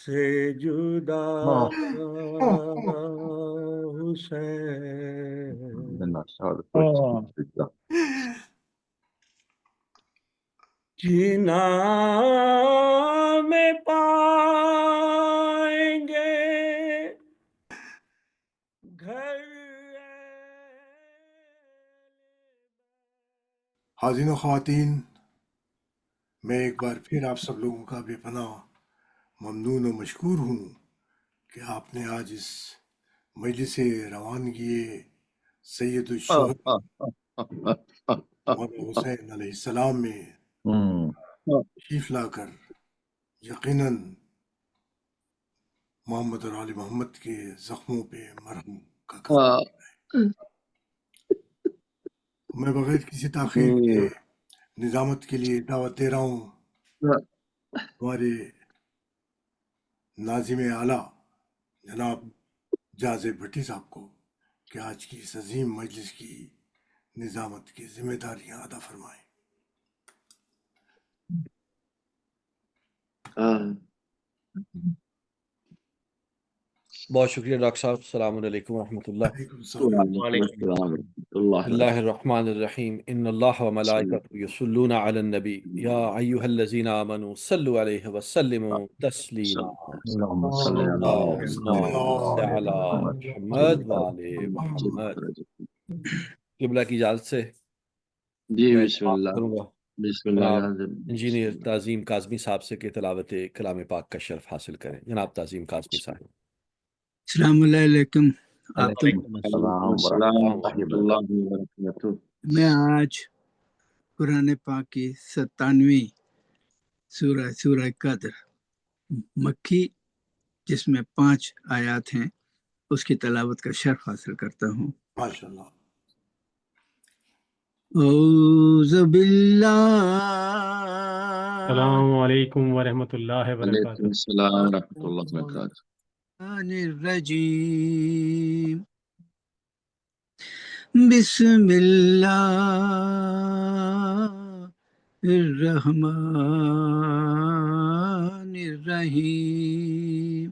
سے جدا حسین جینا میں پائیں گے گھر حاضرین و خواتین، میں ایک بار پھر آپ سب لوگوں کا بے پناہ ممنون و مشکور ہوں کہ آپ نے آج اس مجلس روانگی سید الشہداء مولانا حسین علیہ السلام میں تشریف لا کر یقیناً محمد اور آل محمد کے زخموں پہ مرہم کا کام میں بغیر کسی تاخیر کے نظامت کے لیے دعوت دے رہا ہوں ہمارے ناظم اعلیٰ جناب جاز بھٹی صاحب کو کہ آج کی اس عظیم مجلس کی نظامت کی ذمہ داریاں ادا فرمائیں۔ بہت شکریہ ڈاکٹر صاحب. السلام علیکم ورحمۃ اللہ. وعلیکم السلام۔ بسم اللہ الرحمن الرحیم. ان اللہ وملائکته یصلون علی النبی یا ایھا الذین آمنوا صلوا علیہ وسلموا تسلیما. اللہم صل علی محمد وعلی محمد. قبلہ کی اجازت سے جی میں بسم اللہ. کروں گا بسم اللہ جناب العظیم. انجینئر تعظیم کاظمی صاحب سے کہ تلاوت کلام پاک کا شرف حاصل کریں. جناب تعظیم کاظمی صاحب. السلام علیکم. وعلیکم السلام ورحمۃ اللہ وبرکاتہ. میں آج قرآن پاک کی 97ویں سورہ قدر مکی جس میں 5 آیات ہیں اس کی تلاوت کا شرف حاصل کرتا ہوں. ماشاءاللہ. اعوذ باللہ. السلام علیکم ورحمۃ اللہ وعلیکم وبرکاتہ. السلام ورحمۃ اللہ وبرکاتہ. الرجیم بسم اللہ الرحمن الرحیم.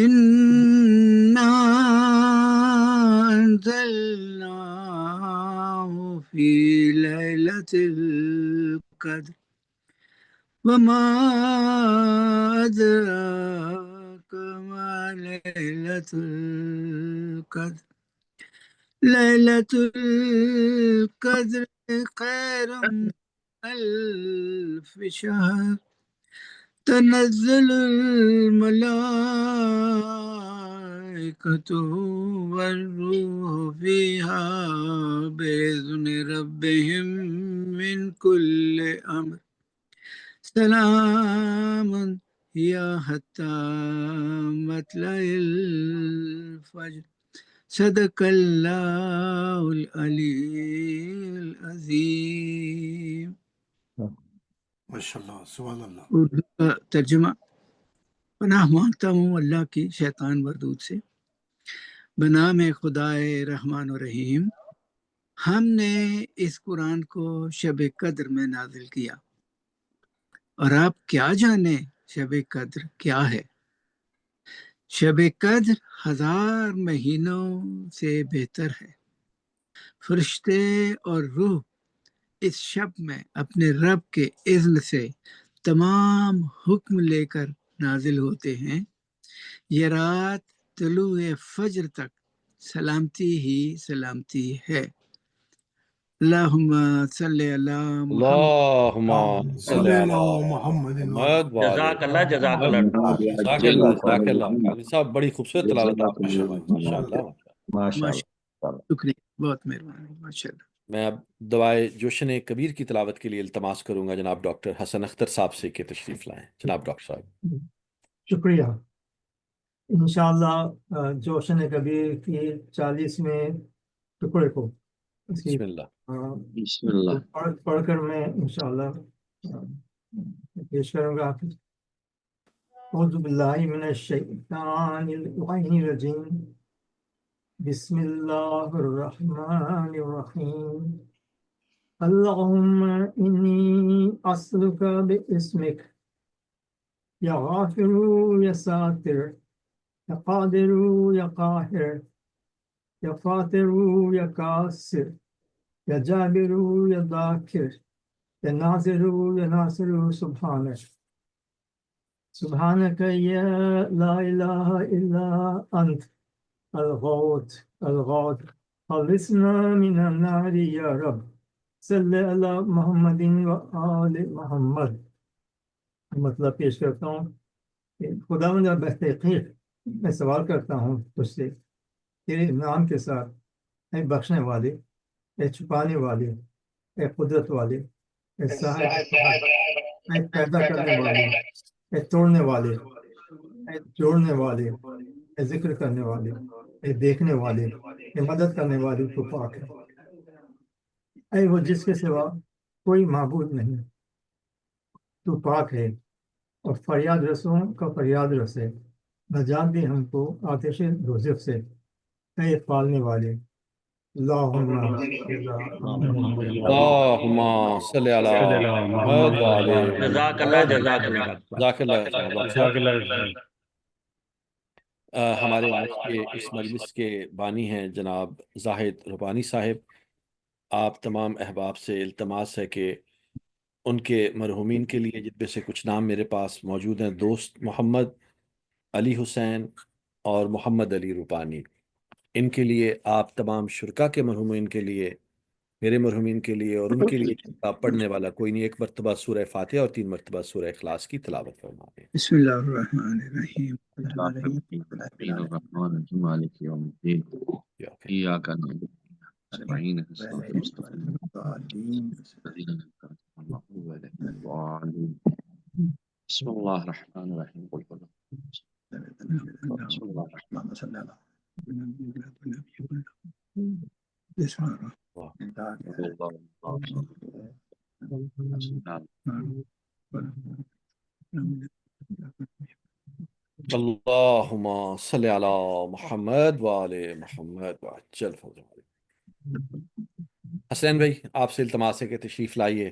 اِنَّا أَنزَلْنَاهُ فِي لَيْلَةِ الْقَدْرِ وَمَا أَدْرَاكَ مَا لَيْلَةُ الْقَدْرِ لَيْلَةُ الْقَدْرِ خَيْرٌ مِّنْ أَلْفِ شَهْرٍ تنزل الملائكة والروح فيها بإذن ربهم من كل أمر سلام هي حتى مطلع الفجر. صدق اللہ العلی العظیم. ماشاءاللہ. سبحان اللہ. اردو کا ترجمہ. پناہ مانگتا ہوں اللہ کی شیطان مردود سے. بنام خدائے رحمان و رحیم. ہم نے اس قرآن کو شب قدر میں نازل کیا اور آپ کیا جانیں شب قدر کیا ہے. شب قدر 1000 مہینوں سے بہتر ہے. فرشتے اور روح اس شب میں اپنے رب کے اذن سے تمام حکم لے کر نازل ہوتے ہیں. یہ رات طلوع فجر تک سلامتی ہی سلامتی ہے. اللہم صلی علی محمد. اللہم صلی علی محمد. محمد وعلی جزاک اللہ جزاک اللہ. جزاک اللہ جزاک اللہ. قاضی صاحب بڑی خوبصورت تلاوت آپ نے فرمائی. ماشاءاللہ. شکریہ، بہت مہربانی. ماشاءاللہ. میں اب دعائے جوشن کبیر کی تلاوت کے لیے التماس کروں گا جناب ڈاکٹر حسن اختر صاحب سے کہ تشریف لائیں. جناب ڈاکٹر صاحب. شکریہ. انشاءاللہ جوشن کبیر کی 40ویں ٹکڑے کو بسم اللہ. بسم اللہ. پڑھ کر میں انشاءاللہ پیش کروں گا. اعوذ باللہ من الشیطان الرجیم. بسم اللہ الرحمن الرحیم. اللہم انی اسألک باسمک یا غافر یا ساتر، یا قادر یا قاہر، یا فاتر یا کاسر، یا جابر یا ذاکر، یا ناصر یا ناصر، سبحانک سبحانک یا لا الہ الا انت الغوث الغوث خلصنا من النار یا رب صلی علی محمد و آل محمد۔ مطلب پیش کرتا ہوں کہ خداوند بحقیقت میں سوال کرتا ہوں تجھ سے تیرے نام کے ساتھ، اے بخشنے والے، اے چھپانے والے، اے قدرت والے، اے صاحب قدرت، اے پیدا کرنے والے، اے توڑنے والے، اے جوڑنے والے، اے ذکر کرنے والے، اے دیکھنے والے، اے مدد کرنے والے، تو پاک ہے۔ اے وہ جس کے سوا کوئی معبود نہیں، تو پاک ہے اور فریاد رسوں کا فریاد رسے، نجات دے ہم کو آتش دوزخ سے، اے پالنے والے۔ اللہم اللہم صلی علی محمد وعلی جزاک اللہ، جزاک اللہ۔ جزاک اللہ خیر۔ جزاک اللہ خیر۔ ہمارے آج کے اس مجلس کے بانی ہیں جناب زاہد ربانی صاحب۔ آپ تمام احباب سے التماس ہے کہ ان کے مرحومین کے لیے، جن میں سے کچھ نام میرے پاس موجود ہیں، دوست محمد علی حسین اور محمد علی روپانی، ان کے لیے آپ تمام شرکا کے مرحومین کے لیے، میرے مرحومین کے لیے اور ان کے لیے پڑھنے والا کوئی نہیں، ایک مرتبہ سورہ فاتحہ اور 3 مرتبہ سورہ اخلاص کی تلاوت فرمائیں۔ بسم اللہ الرحمن الرحیم۔ الرحمن الرحیم مالک یوم الدین ایاک نعبد نستعین اهدنا المستقیم الذین انعمت علیہم غیر الضالین۔ بسم اللہ الرحمن الرحیم قل هو الله بسم اللہ الرحمن اللہم صلی علی محمد وعلی محمد وعجل فرجہ۔ حسین بھائی، آپ سے التماس ہے کہ تشریف لائیے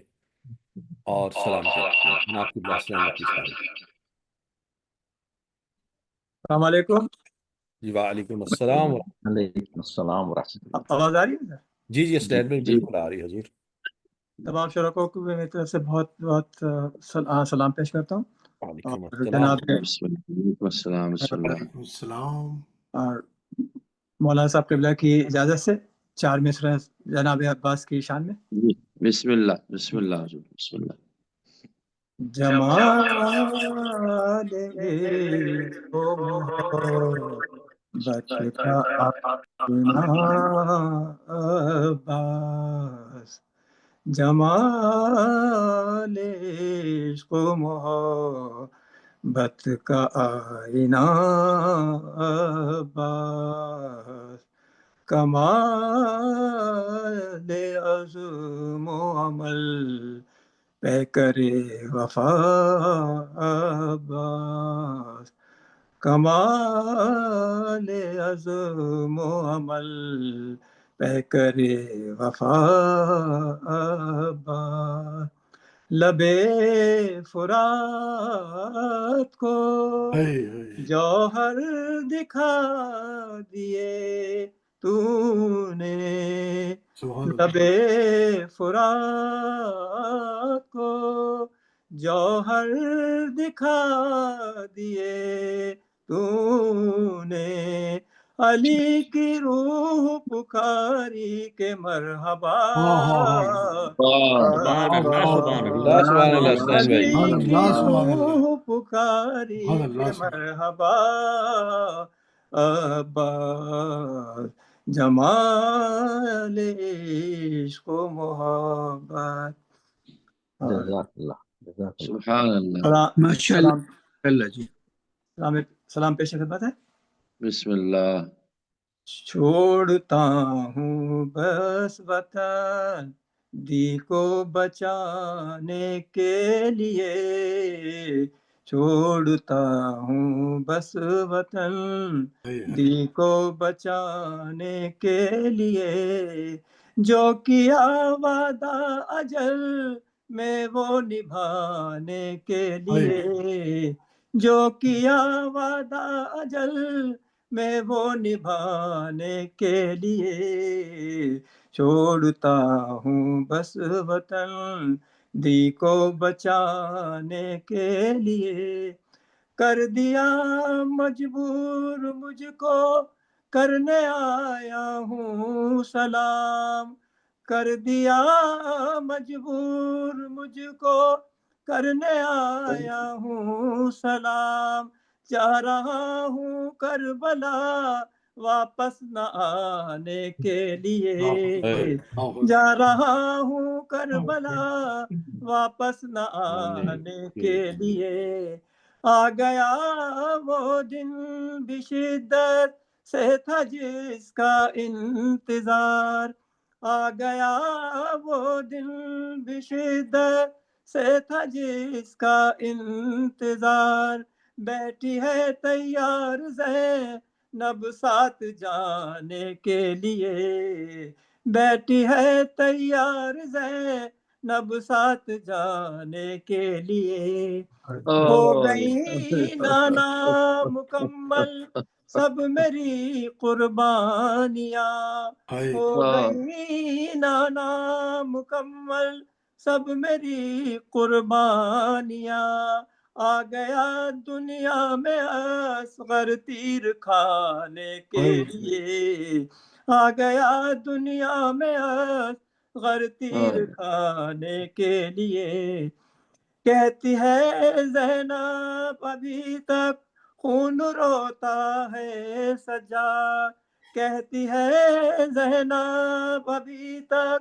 اور سلام کیجیے۔ میں آپ کی دعا سلام رکھیے۔ السلام علیکم۔ جی وعلیکم السلام۔ علیکم السلام ورحمۃ اللہ۔ آواز آ رہی ہے؟ جی جی اسٹینڈ میں بالکل آ رہی ہے حضور۔ تمام شرکاء کو میری طرف سے بہت بہت سلام پیش کرتا ہوں۔ وعلیکم اور السلام۔ جناب السلام وعلیکم السلام۔ اور مولانا صاحب قبلہ کی اجازت سے 4 مصرع جناب عباس کی شان میں۔ بسم اللہ بسم اللہ بسم اللہ۔ جمال محبت کا آئینہ عباس، جمال عشق و محبت کا آئینہ عباس، کمال عزم و عمل پہ کرے وفا عباس، کمال عزم و عمل پہ کرے وفا عباس، لبے فرات کو جوہر دکھا دیے تو نے، لبے فرات کو جوہر دکھا دیے تو نے، علی کی روح پکاری کے مرحبا، سبحان اللہ حسین بھائی۔ علی کی روح پکاری کے مرحبا عباس، جمال عشق و محبت۔ جزاک اللہ، جزاک اللہ۔ سبحان اللہ۔ ماشاء اللہ جی۔ سلام پیش خدمت ہے۔ بسم اللہ۔ چھوڑتا ہوں بس وطن دی کو بچانے کے لیے، چھوڑتا ہوں بس وطن دی کو بچانے کے لیے، جو کیا وعدہ اجل میں وہ نبھانے کے لیے، جو کیا وعدہ اجل میں وہ نبھانے کے لیے، چھوڑتا ہوں بس وطن دی کو بچانے کے لیے، کر دیا مجبور مجھ کو کرنے آیا ہوں سلام، کر دیا مجبور مجھ کو کرنے آیا ہوں سلام، چاہ رہا ہوں کربلا واپس نہ آنے کے لیے، جا رہا ہوں کربلا واپس نہ آنے کے لیے، آ گیا وہ دن بشدت سے تھا جس کا انتظار، آ گیا وہ دن بشدت سے تھا جس کا انتظار، بیٹھی ہے تیار زینب ساتھ جانے کے لیے، بیٹھی ہے تیار زینب ساتھ جانے کے لیے، ہو گئی نانا مکمل سب میری قربانیاں، ہو گئی نانا مکمل سب میری قربانیاں، آ گیا دنیا میں اصغر تیر کھانے کے لیے، آ گیا دنیا میں اصغر تیر کھانے کے لیے، کہتی ہے زینب ابھی تک خون روتا ہے سجاد، کہتی ہے زینب ابھی تک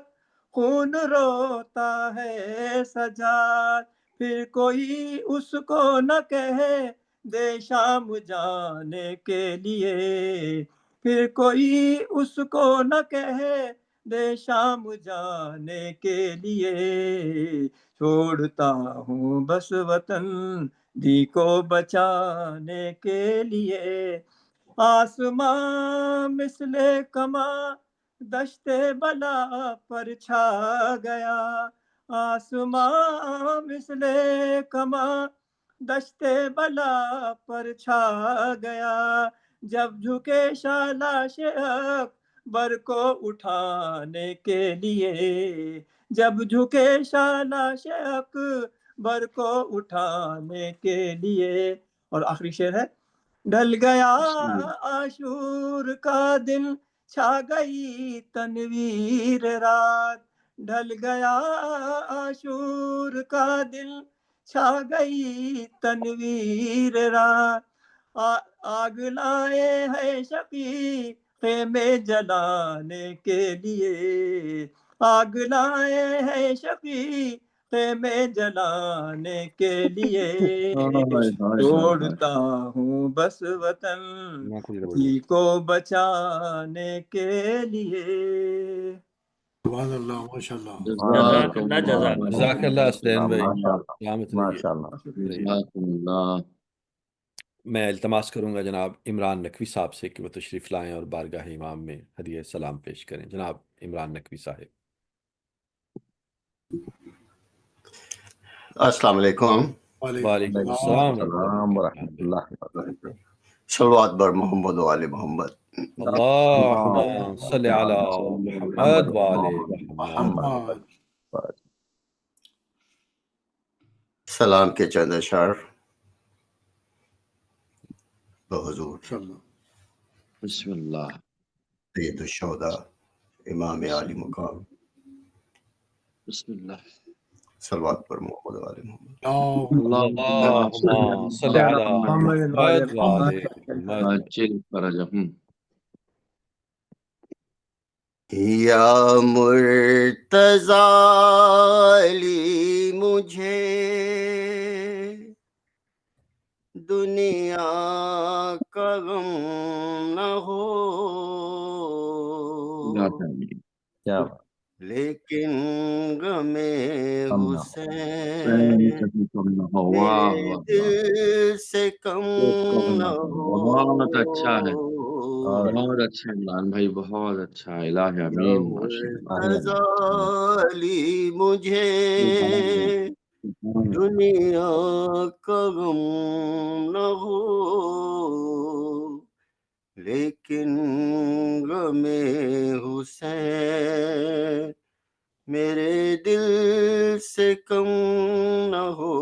خون روتا ہے سجاد، پھر کوئی اس کو نہ کہے دے شام جانے کے لیے، پھر کوئی اس کو نہ کہے دے شام جانے کے لیے، چھوڑتا ہوں بس وطن دی کو بچانے کے لیے، آسمان مثل کماں دشت بلا پر چھا گیا، آسمان مثل کماں دشت بلا پر چھا گیا، جب جھکے شالاش اکبر کو اٹھانے کے لیے، جب جھکے شالاش اکبر کو اٹھانے کے لیے، اور آخری شعر ہے، ڈھل گیا عاشور کا دن چھا گئی تنویر رات، ڈھل گیا عاشور کا دن چھا گئی تنویر رات، آگ لائے ہے شقیق میں جلانے کے لیے، آگ لائے ہے شقیق میں جلانے کے لیے، چھوڑتا ہوں بس وطن جی کو بچانے کے لیے۔ سبحان اللہ، ماشاء اللہ۔ جزاک اللہ، جزاک جزاک اللہ حسین بھائی، ماشاء اللہ، سلامت رہیے۔ ماشاء اللہ۔ جزاکم اللہ۔ میں التماس کروں گا جناب عمران نقوی صاحب سے کہ وہ تشریف لائیں اور بارگاہ امام میں ہدیہ سلام پیش کریں۔ جناب عمران نقوی صاحب۔ السلام علیکم۔ وعلیکم وعلیکم السلام السلام ورحمۃ اللہ وبرکاتہ۔ صلوات بر محمد و آل محمد۔ اللہم صلی علی محمد وآل محمد۔ محمد۔ سلام کے چند اشعار بحضور بسم اللہ۔ سید الشہداء امام عالی مقام، بسم اللہ۔ صلوات پر محمد و آل محمد۔ اللہم صلی علی محمد وآل محمد۔ عاجل فرجہم۔ یا مرتضی علی مجھے دنیا کا غم نہ ہو، کیا بات، لیکن غم حسین واہ دل سے کم نہ ہو۔ بہت اچھا ہے، بہت اچھا عمران بھائی، بہت اچھا۔ الہ امین، مرتضی علی مجھے دنیا کا غم لیکن غم حسین میرے دل سے کم نہ ہو.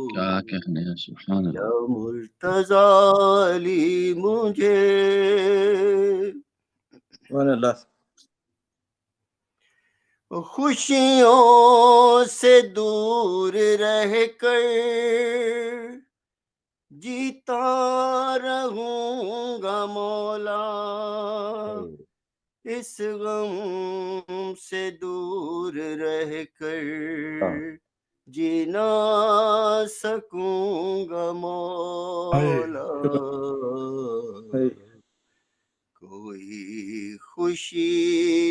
کیا کہنے ہیں، سبحان یا اللہ. مرتضی علی مجھے سبحان اللہ. خوشیوں سے دور رہ کر جیتا رہوں گا مولا، اس غم سے دور رہ کر جی نہ سکوں گا مولا. کوئی خوشی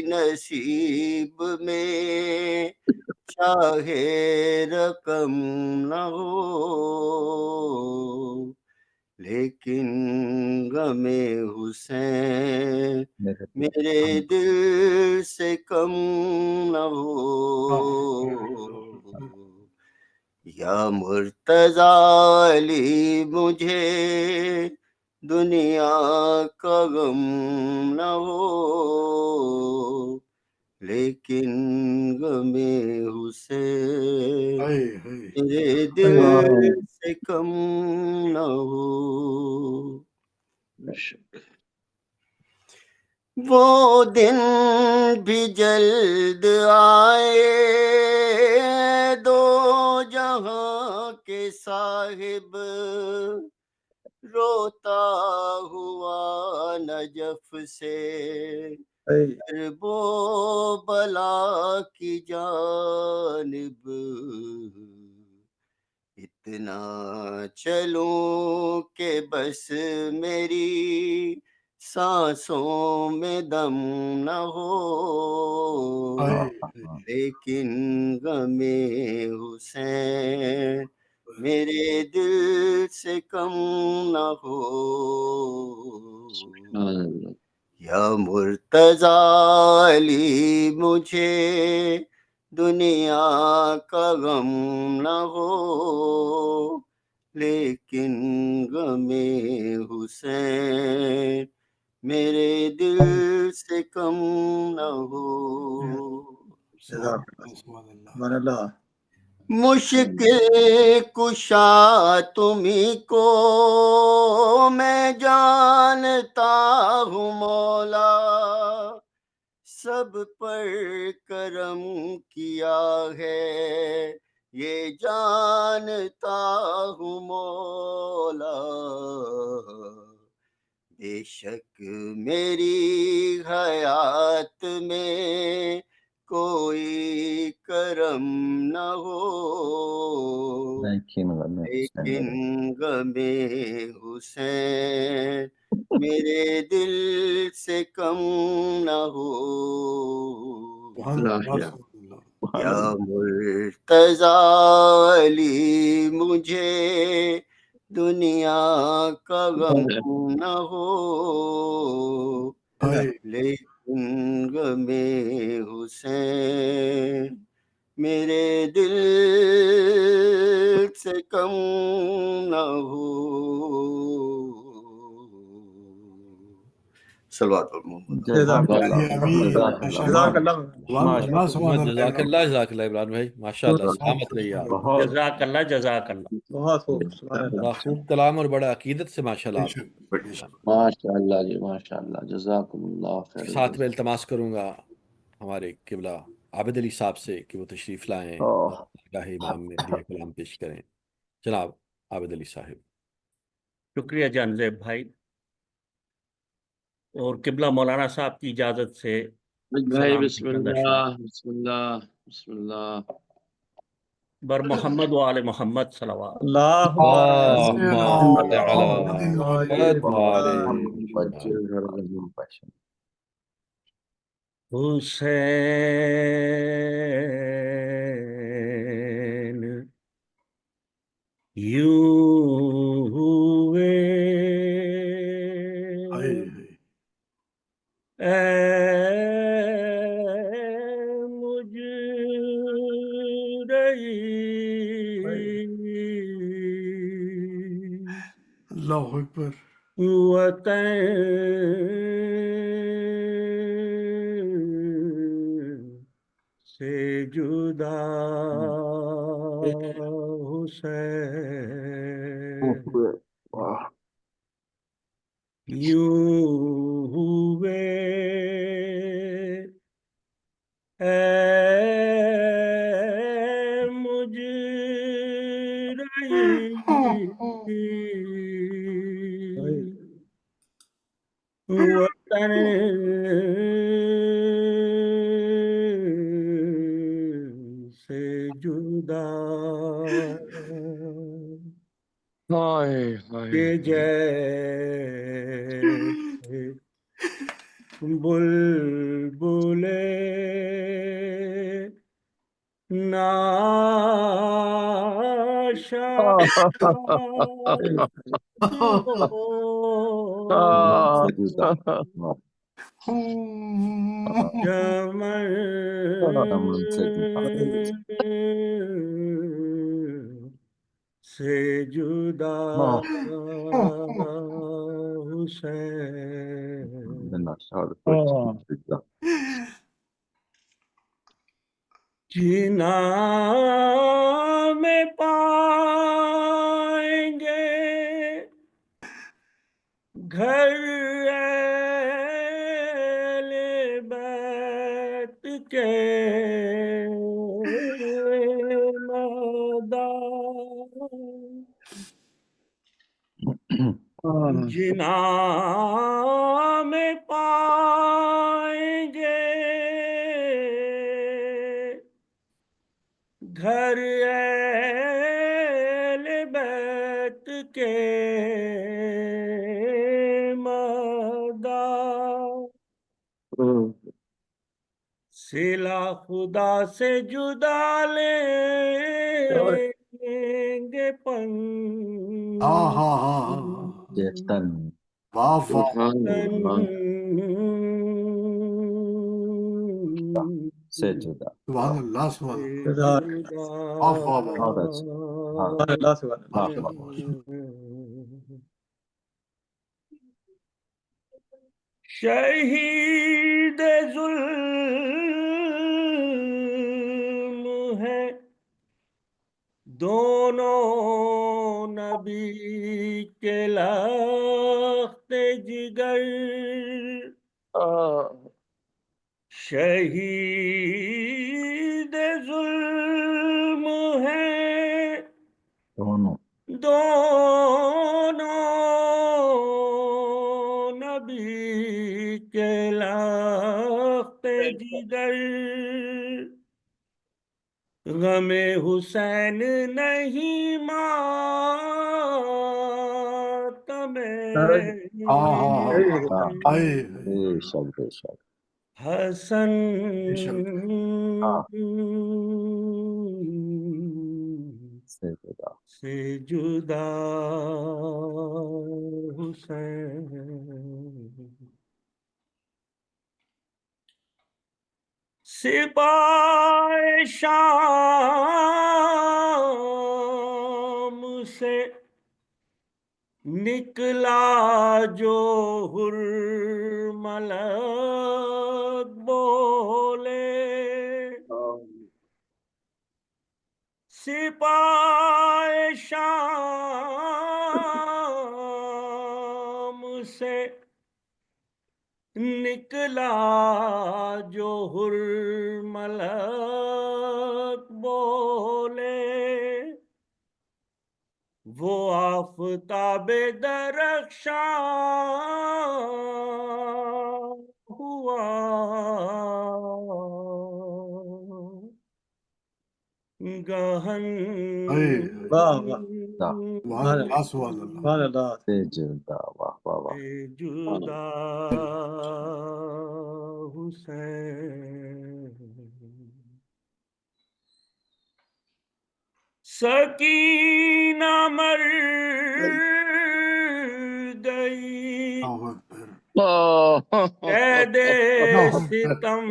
نصیب میں چاہے رقم نہ ہو، لیکن غم حسین میرے دل سے کم نہ ہو. یا مرتضی علی مجھے دنیا کا غم نہ ہو، لیکن غم حسین میرے دل سے کم نہ ہو. وہ دن بھی جلد آئے دو جہاں کے صاحب، روتا ہوا نجف سے کرب و بلا کی جانب. اتنا چلوں کہ بس میری سانسوں میں دم نہ ہو، لیکن غم حسین میرے دل سے کم نہ ہو. یا مرتضی علی مجھے دنیا کا غم نہ ہو، لیکن غم حسین میرے دل سے کم نہ ہو. سبحان اللہ. مشکل کشا تمہیں کو میں جانتا ہوں مولا، سب پر کرم کیا ہے یہ جانتا ہوں مولا. بے شک میری حیات میں کوئی کرم نہ ہو، لیکن غم حسین میرے دل سے کم نہ ہو. یا مرتضی علی مجھے دنیا کا غم نہ ہو، لیکن غم حسین میرے دل سے کم نہ ہو. صلوات جزاک اللہ جزاک اللہ عمران بھائی، ماشاء اللہ، سلامت رہیے آپ. جزاک اللہ جزاک اللہ. بہت خوب. سبحان اللہ. خوب کلام اور بڑا عقیدت سے ماشاء اللہ آپ. ماشاء اللہ جی، ماشاء اللہ، جزاکم اللہ خیر. ساتھ میں التماس کروں گا ہمارے قبلہ عابد علی صاحب سے کہ وہ تشریف لائیں، گاہ امام میں علیہ کلام پیش کریں. جناب عابد علی صاحب. شکریہ جانزیب بھائی. اور قبلہ مولانا صاحب کی اجازت سے بھائی بسم اللہ بسم اللہ بسم اللہ. بر محمد و آل محمد صلوات. اللہم حسین یوں ہوئے اے مجرئی. اللہ اکبر. وطن سے جدا حسین یوں ہوئے اے مجرم وطن سے جدا ہائے ہائے کہ جیسے بلبلے سے جدا حسین جنا میں پائیں گے گھر اہل بیت کے مدار جنا میں پائیں گے گھر اہل بیت کے مدار صلہ خدا سے جدا لیں گے پن واہ واہ سے جدا سبحان اللہ سبحان شہید ظلم ہے دونوں نبی کے لخت جگر شہید ظلم ہے دونوں نبی کے لخت جگر غم حسین نہیں ماتم حسن سے جدا حسین سپاہ شام سے نکلا جو ملک بولے سپاہ شام سے نکلا جو ملک بولے وہ آفتاب درخشاں ہوا گہن جدا حسین سکینہ مر گئی قید ستم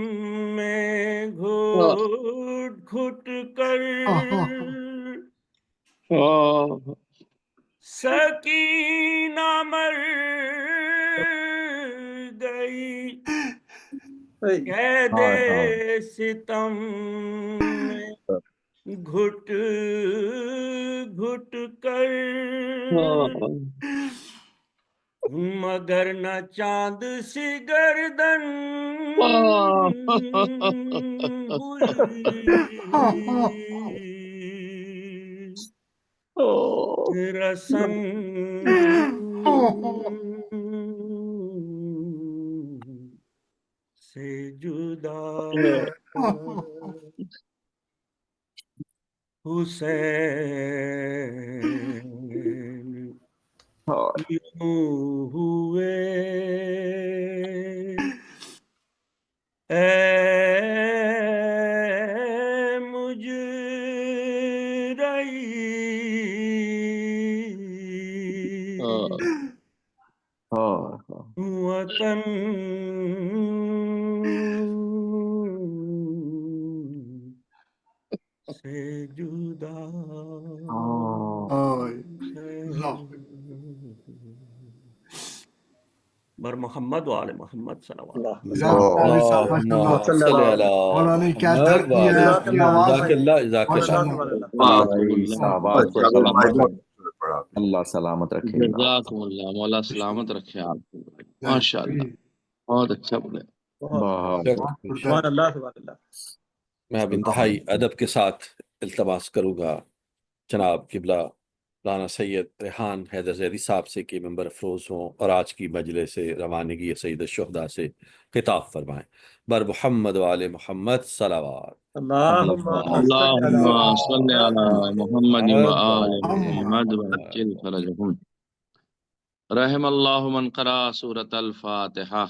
میں گھٹ گھٹ کر سکینہ مر گئی قید ستم میں گھٹ گھٹ کر، مگر نہ چاند سی گردن ہوئی رسن سے جدا حسین یوں ہوئے اے مجرئی وطن سے جدا بر محمد وآل محمد صلوات اللہم صلی علی مولانا کیا درد محمد دیا ہے آپ کی آواز جزاک اللہ جزاک اللہ اللہ سلامت رکھے گا. جزاکم اللہ، مولا سلامت رکھے آپ کو. ماشاء اللہ بہت اچھا بولے. بہت سبحان اللہ سبحان اللہ. میں اب انتہائی ادب کے ساتھ التماس کروں گا جناب قبلہ رانا سید ریحان حیدر زیدی صاحب سے کہ ممبر افروز ہوں اور آج کی مجلس سے روانگی سید الشہداء سے خطاب فرمائیں. بر محمد وآل محمد صلوات. اللہم صلی علی محمد وآل محمد وعجل فرجہم. رحم اللہ من قرأ سورۃ الفاتحہ.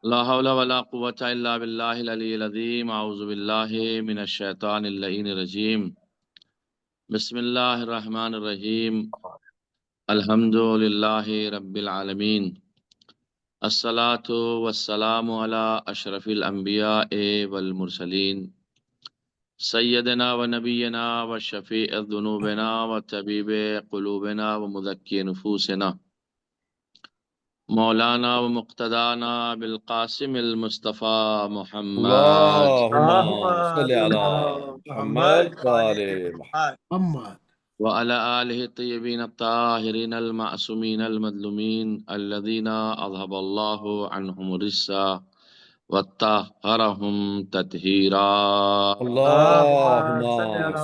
لا حول ولا قوة الا باللہ العلی العظیم. اعوذ باللہ من الشیطان اللعین الرجیم. بسم اللہ الرحمن الرحیم. الحمد للہ رب العالمین. الصلاۃ والسلام علی اشرف الانبیاء والمرسلین سیدنا و نبینا و شفیع ذنوبنا و طبیب قلوبنا و مزکی نفوسنا مولانا و مقتدانا بالقاسم المصطفیٰ محمد اللہم صلی علی محمد وآل محمد وعلى آلہ الطیبین الطاہرین المعصومین المظلومین الذین اذهب اللہ عنہم الرجس وطہرہم تطہیرا. اللہم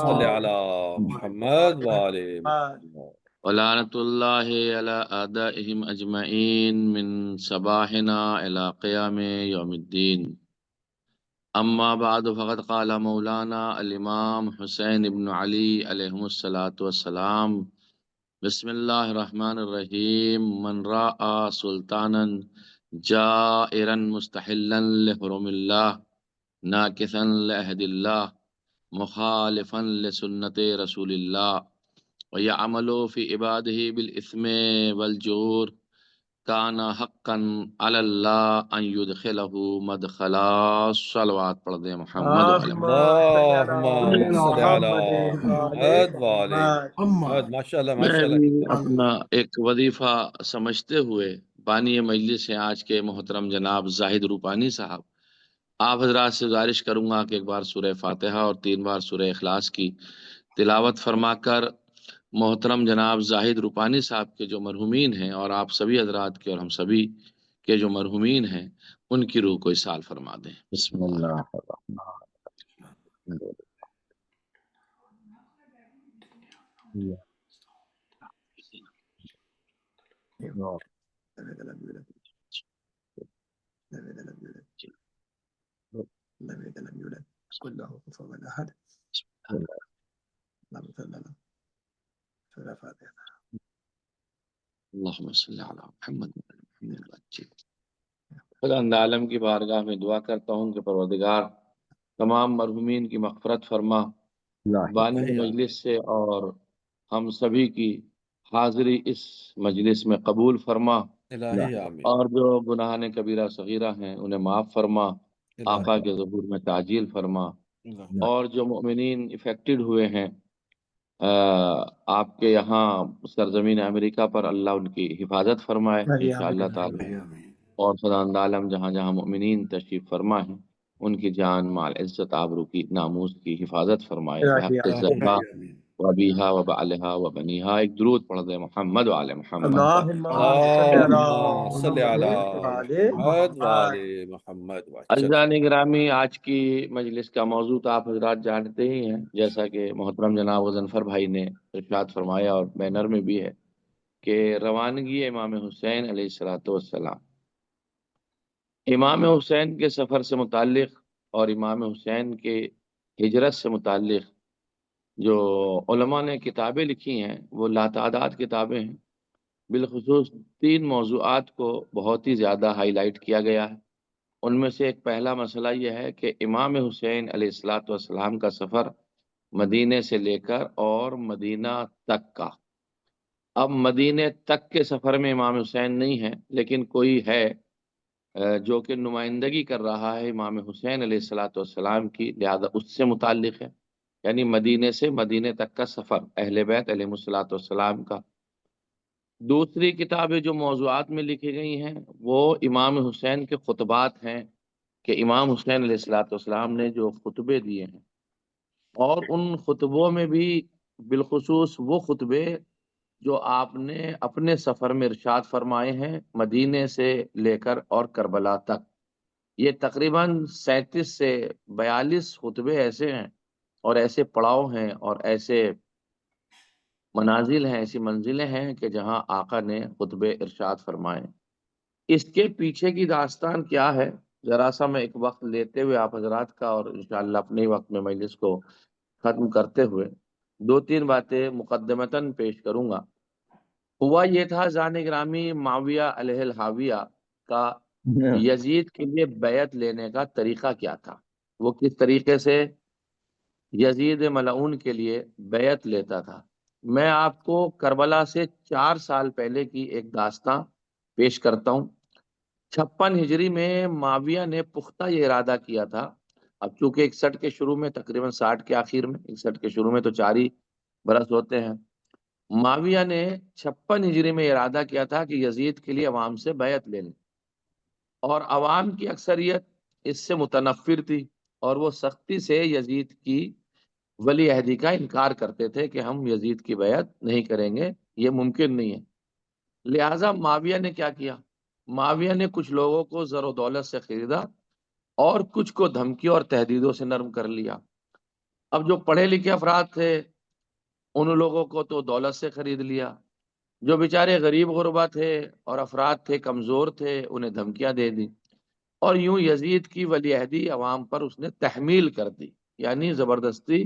صلی علی محمد وآل محمد. ولعنۃ اللہ علی اعدائہم اجمعین من صباحنا الی قیام یوم الدین. اما بعد فقد قال مولانا الامام حسین ابن علی علیہم الصلاۃ والسلام. بسم اللہ الرحمن الرحیم. من راء سلطانا جائرا مستحلا لحرم اللہ ناکثا لعہد اللہ مخالفا لسنت رسول اللہ وَيَعْمَلُ فِي عِبَادِهِ بِالْإِثْمِ وَالْجُورِ كَانَ حَقًّا عَلَى اللَّهِ أَن يُدْخِلَهُ مَدْخَلًا. صلوات پڑھ دیں محمد وعلی اللہم صلی علی محمد وآل محمد. ماشاءاللہ میں ماشاءاللہ. بھی اپنا ایک وظیفہ سمجھتے ہوئے بانی مجلس ہیں آج کے محترم جناب زاہد روپانی صاحب، آپ حضرات سے گزارش کروں گا کہ ایک بار سورہ فاتحہ اور 3 بار سورہ اخلاص کی تلاوت فرما کر محترم جناب زاہد روپانی صاحب کے جو مرحومین ہیں اور آپ سبھی حضرات کے اور ہم سبھی کے جو مرحومین ہیں ان کی روح کو اصال فرما دیں. بسم اللہ. اللہم صلی علی محمد. خدا عالم کی بارگاہ میں دعا کرتا ہوں کہ پروردگار تمام مرحومین کی مغفرت فرما، بانی مجلس سے اور ہم سبھی کی حاضری اس مجلس میں قبول فرما الہی آمین، اور جو گناہان کبیرہ صغیرہ ہیں انہیں معاف فرما، آقا الہی کے ظہور میں تعجیل فرما، الہی اور جو مؤمنین افیکٹڈ ہوئے ہیں آپ کے یہاں سرزمین امریکہ پر، اللہ ان کی حفاظت فرمائے انشاءاللہ تعالی، آمین اور خداوند عالم جہاں جہاں مؤمنین تشریف فرما ہیں ان کی جان مال عزت آبرو کی ناموس کی حفاظت فرمائے بحق الزہرا آمین وبیہا وبعلہا وبنیہا۔ ایک درود پڑھ دیں محمد وعلی محمد۔ اللہم صلی علی آل محمد محمد۔ وآل محمد عزیزان گرامی، آج کی مجلس کا موضوع تو آپ حضرات جانتے ہی ہیں، جیسا کہ محترم جناب غضنفر بھائی نے ارشاد فرمایا اور بینر میں بھی ہے کہ روانگی امام حسین علیہ الصلوۃ والسلام۔ امام حسین کے سفر سے متعلق اور امام حسین کے ہجرت سے متعلق جو علماء نے کتابیں لکھی ہیں وہ لاتعداد کتابیں ہیں، بالخصوص 3 موضوعات کو بہت ہی زیادہ ہائی لائٹ کیا گیا ہے۔ ان میں سے ایک پہلا مسئلہ یہ ہے کہ امام حسین علیہ الصلوۃ والسلام کا سفر مدینے سے لے کر اور مدینہ تک کا۔ اب مدینے تک کے سفر میں امام حسین نہیں ہے، لیکن کوئی ہے جو کہ نمائندگی کر رہا ہے امام حسین علیہ الصلوۃ والسلام کی، لہذا اس سے متعلق ہے، یعنی مدینے سے مدینے تک کا سفر اہل بیت علیہ الصلوۃ والسلام کا۔ دوسری کتابیں جو موضوعات میں لکھی گئی ہیں وہ امام حسین کے خطبات ہیں، کہ امام حسین علیہ الصلوۃ والسلام نے جو خطبے دیے ہیں، اور ان خطبوں میں بھی بالخصوص وہ خطبے جو آپ نے اپنے سفر میں ارشاد فرمائے ہیں مدینے سے لے کر اور کربلا تک۔ یہ تقریباً 37 سے 42 خطبے ایسے ہیں اور ایسے پڑاؤ ہیں اور ایسے منازل ہیں، ایسی منزلیں ہیں کہ جہاں آقا نے خطبے ارشاد فرمائے۔ اس کے پیچھے کی داستان کیا ہے، ذرا سا میں ایک وقت لیتے ہوئے آپ حضرات کا، اور انشاءاللہ اپنے ہی وقت میں مجلس کو ختم کرتے ہوئے 2-3 باتیں مقدمتاً پیش کروں گا۔ ہوا یہ تھا زان گرامی، معاویہ علیہ الحاویہ کا یزید کے لیے بیعت لینے کا طریقہ کیا تھا، وہ کس طریقے سے یزید ملعون کے لیے بیعت لیتا تھا۔ میں آپ کو کربلا سے 4 سال پہلے کی ایک داستان پیش کرتا ہوں۔ 56 ہجری میں معاویہ نے پختہ یہ ارادہ کیا تھا، اب چونکہ 61 کے شروع میں تقریباً 60 کے آخر میں، 61 کے شروع میں تو 4 ہی برس ہوتے ہیں، معاویہ نے 56 ہجری میں ارادہ کیا تھا کہ یزید کے لیے عوام سے بیعت لے لیں، اور عوام کی اکثریت اس سے متنفر تھی اور وہ سختی سے یزید کی ولی عہدی کا انکار کرتے تھے کہ ہم یزید کی بیعت نہیں کریں گے، یہ ممکن نہیں ہے۔ لہٰذا معاویہ نے کیا کیا، معاویہ نے کچھ لوگوں کو زر و دولت سے خریدا اور کچھ کو دھمکیوں اور تہدیدوں سے نرم کر لیا۔ اب جو پڑھے لکھے افراد تھے ان لوگوں کو تو دولت سے خرید لیا، جو بیچارے غریب غربا تھے اور افراد تھے کمزور تھے انہیں دھمکیاں دے دی، اور یوں یزید کی ولی عہدی عوام پر اس نے تحمیل کر دی، یعنی زبردستی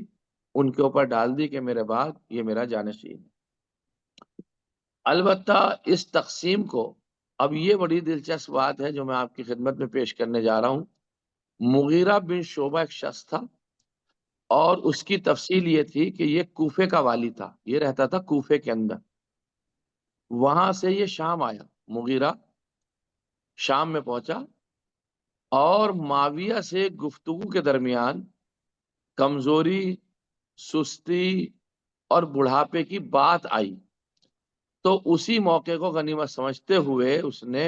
ان کے اوپر ڈال دی کہ میرے بعد یہ میرا جانشین ہے۔ البتہ اس تقسیم کو، اب یہ بڑی دلچسپ بات ہے جو میں آپ کی خدمت میں پیش کرنے جا رہا ہوں، مغیرہ بن شعبہ ایک شخص تھا، اور اس کی تفصیل یہ تھی کہ یہ کوفے کا والی تھا، یہ رہتا تھا کوفے کے اندر، وہاں سے یہ شام آیا، مغیرہ شام میں پہنچا، اور معاویہ سے گفتگو کے درمیان کمزوری، سستی اور بڑھاپے کی بات آئی، تو اسی موقع کو غنیمت سمجھتے ہوئے اس نے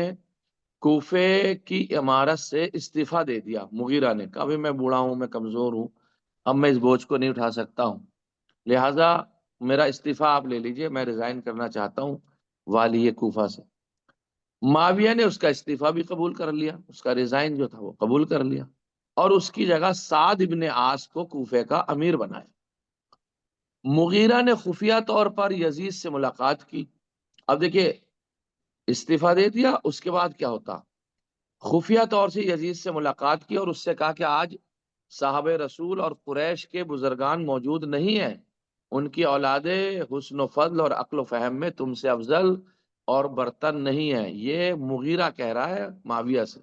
کوفے کی عمارت سے استعفیٰ دے دیا۔ مغیرہ نے کہا بھی میں بوڑھا ہوں، میں کمزور ہوں، اب میں اس بوجھ کو نہیں اٹھا سکتا ہوں، لہٰذا میرا استعفیٰ آپ لے لیجئے، میں ریزائن کرنا چاہتا ہوں والی کوفہ سے۔ معاویہ نے اس کا استعفیٰ بھی قبول کر لیا، اس کا ریزائن جو تھا وہ قبول کر لیا، اور اس کی جگہ سعد ابن عاص کو کوفے کا امیر بنایا۔ مغیرہ نے خفیہ طور پر یزید سے ملاقات کی۔ اب دیکھیے، استعفیٰ دے دیا، اس کے بعد کیا ہوتا، خفیہ طور سے یزید سے ملاقات کی اور اس سے کہا کہ آج صحابہ رسول اور قریش کے بزرگان موجود نہیں ہیں، ان کی اولادیں حسن و فضل اور عقل و فہم میں تم سے افضل اور برتر نہیں ہیں۔ یہ مغیرہ کہہ رہا ہے معاویہ سے،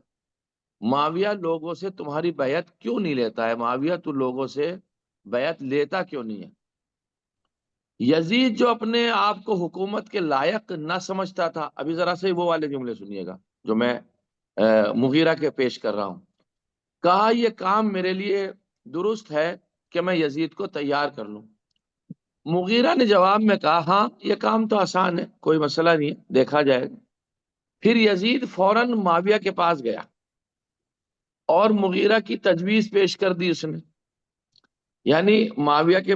معاویہ لوگوں سے تمہاری بیعت کیوں نہیں لیتا ہے، معاویہ تو لوگوں سے بیعت لیتا کیوں نہیں ہے؟ یزید جو اپنے آپ کو حکومت کے لائق نہ سمجھتا تھا، ابھی ذرا سے وہ والے جملے سنیے گا جو میں مغیرہ کے پیش کر رہا ہوں. کہا یہ کام میرے لیے درست ہے کہ میں یزید کو تیار کر لوں. مغیرہ نے جواب میں کہا ہاں یہ کام تو آسان ہے، کوئی مسئلہ نہیں ہے، دیکھا جائے گا. پھر یزید فوراً معاویہ کے پاس گیا اور مغیرہ کی تجویز پیش کر دی اس نے. یعنی معاویہ کے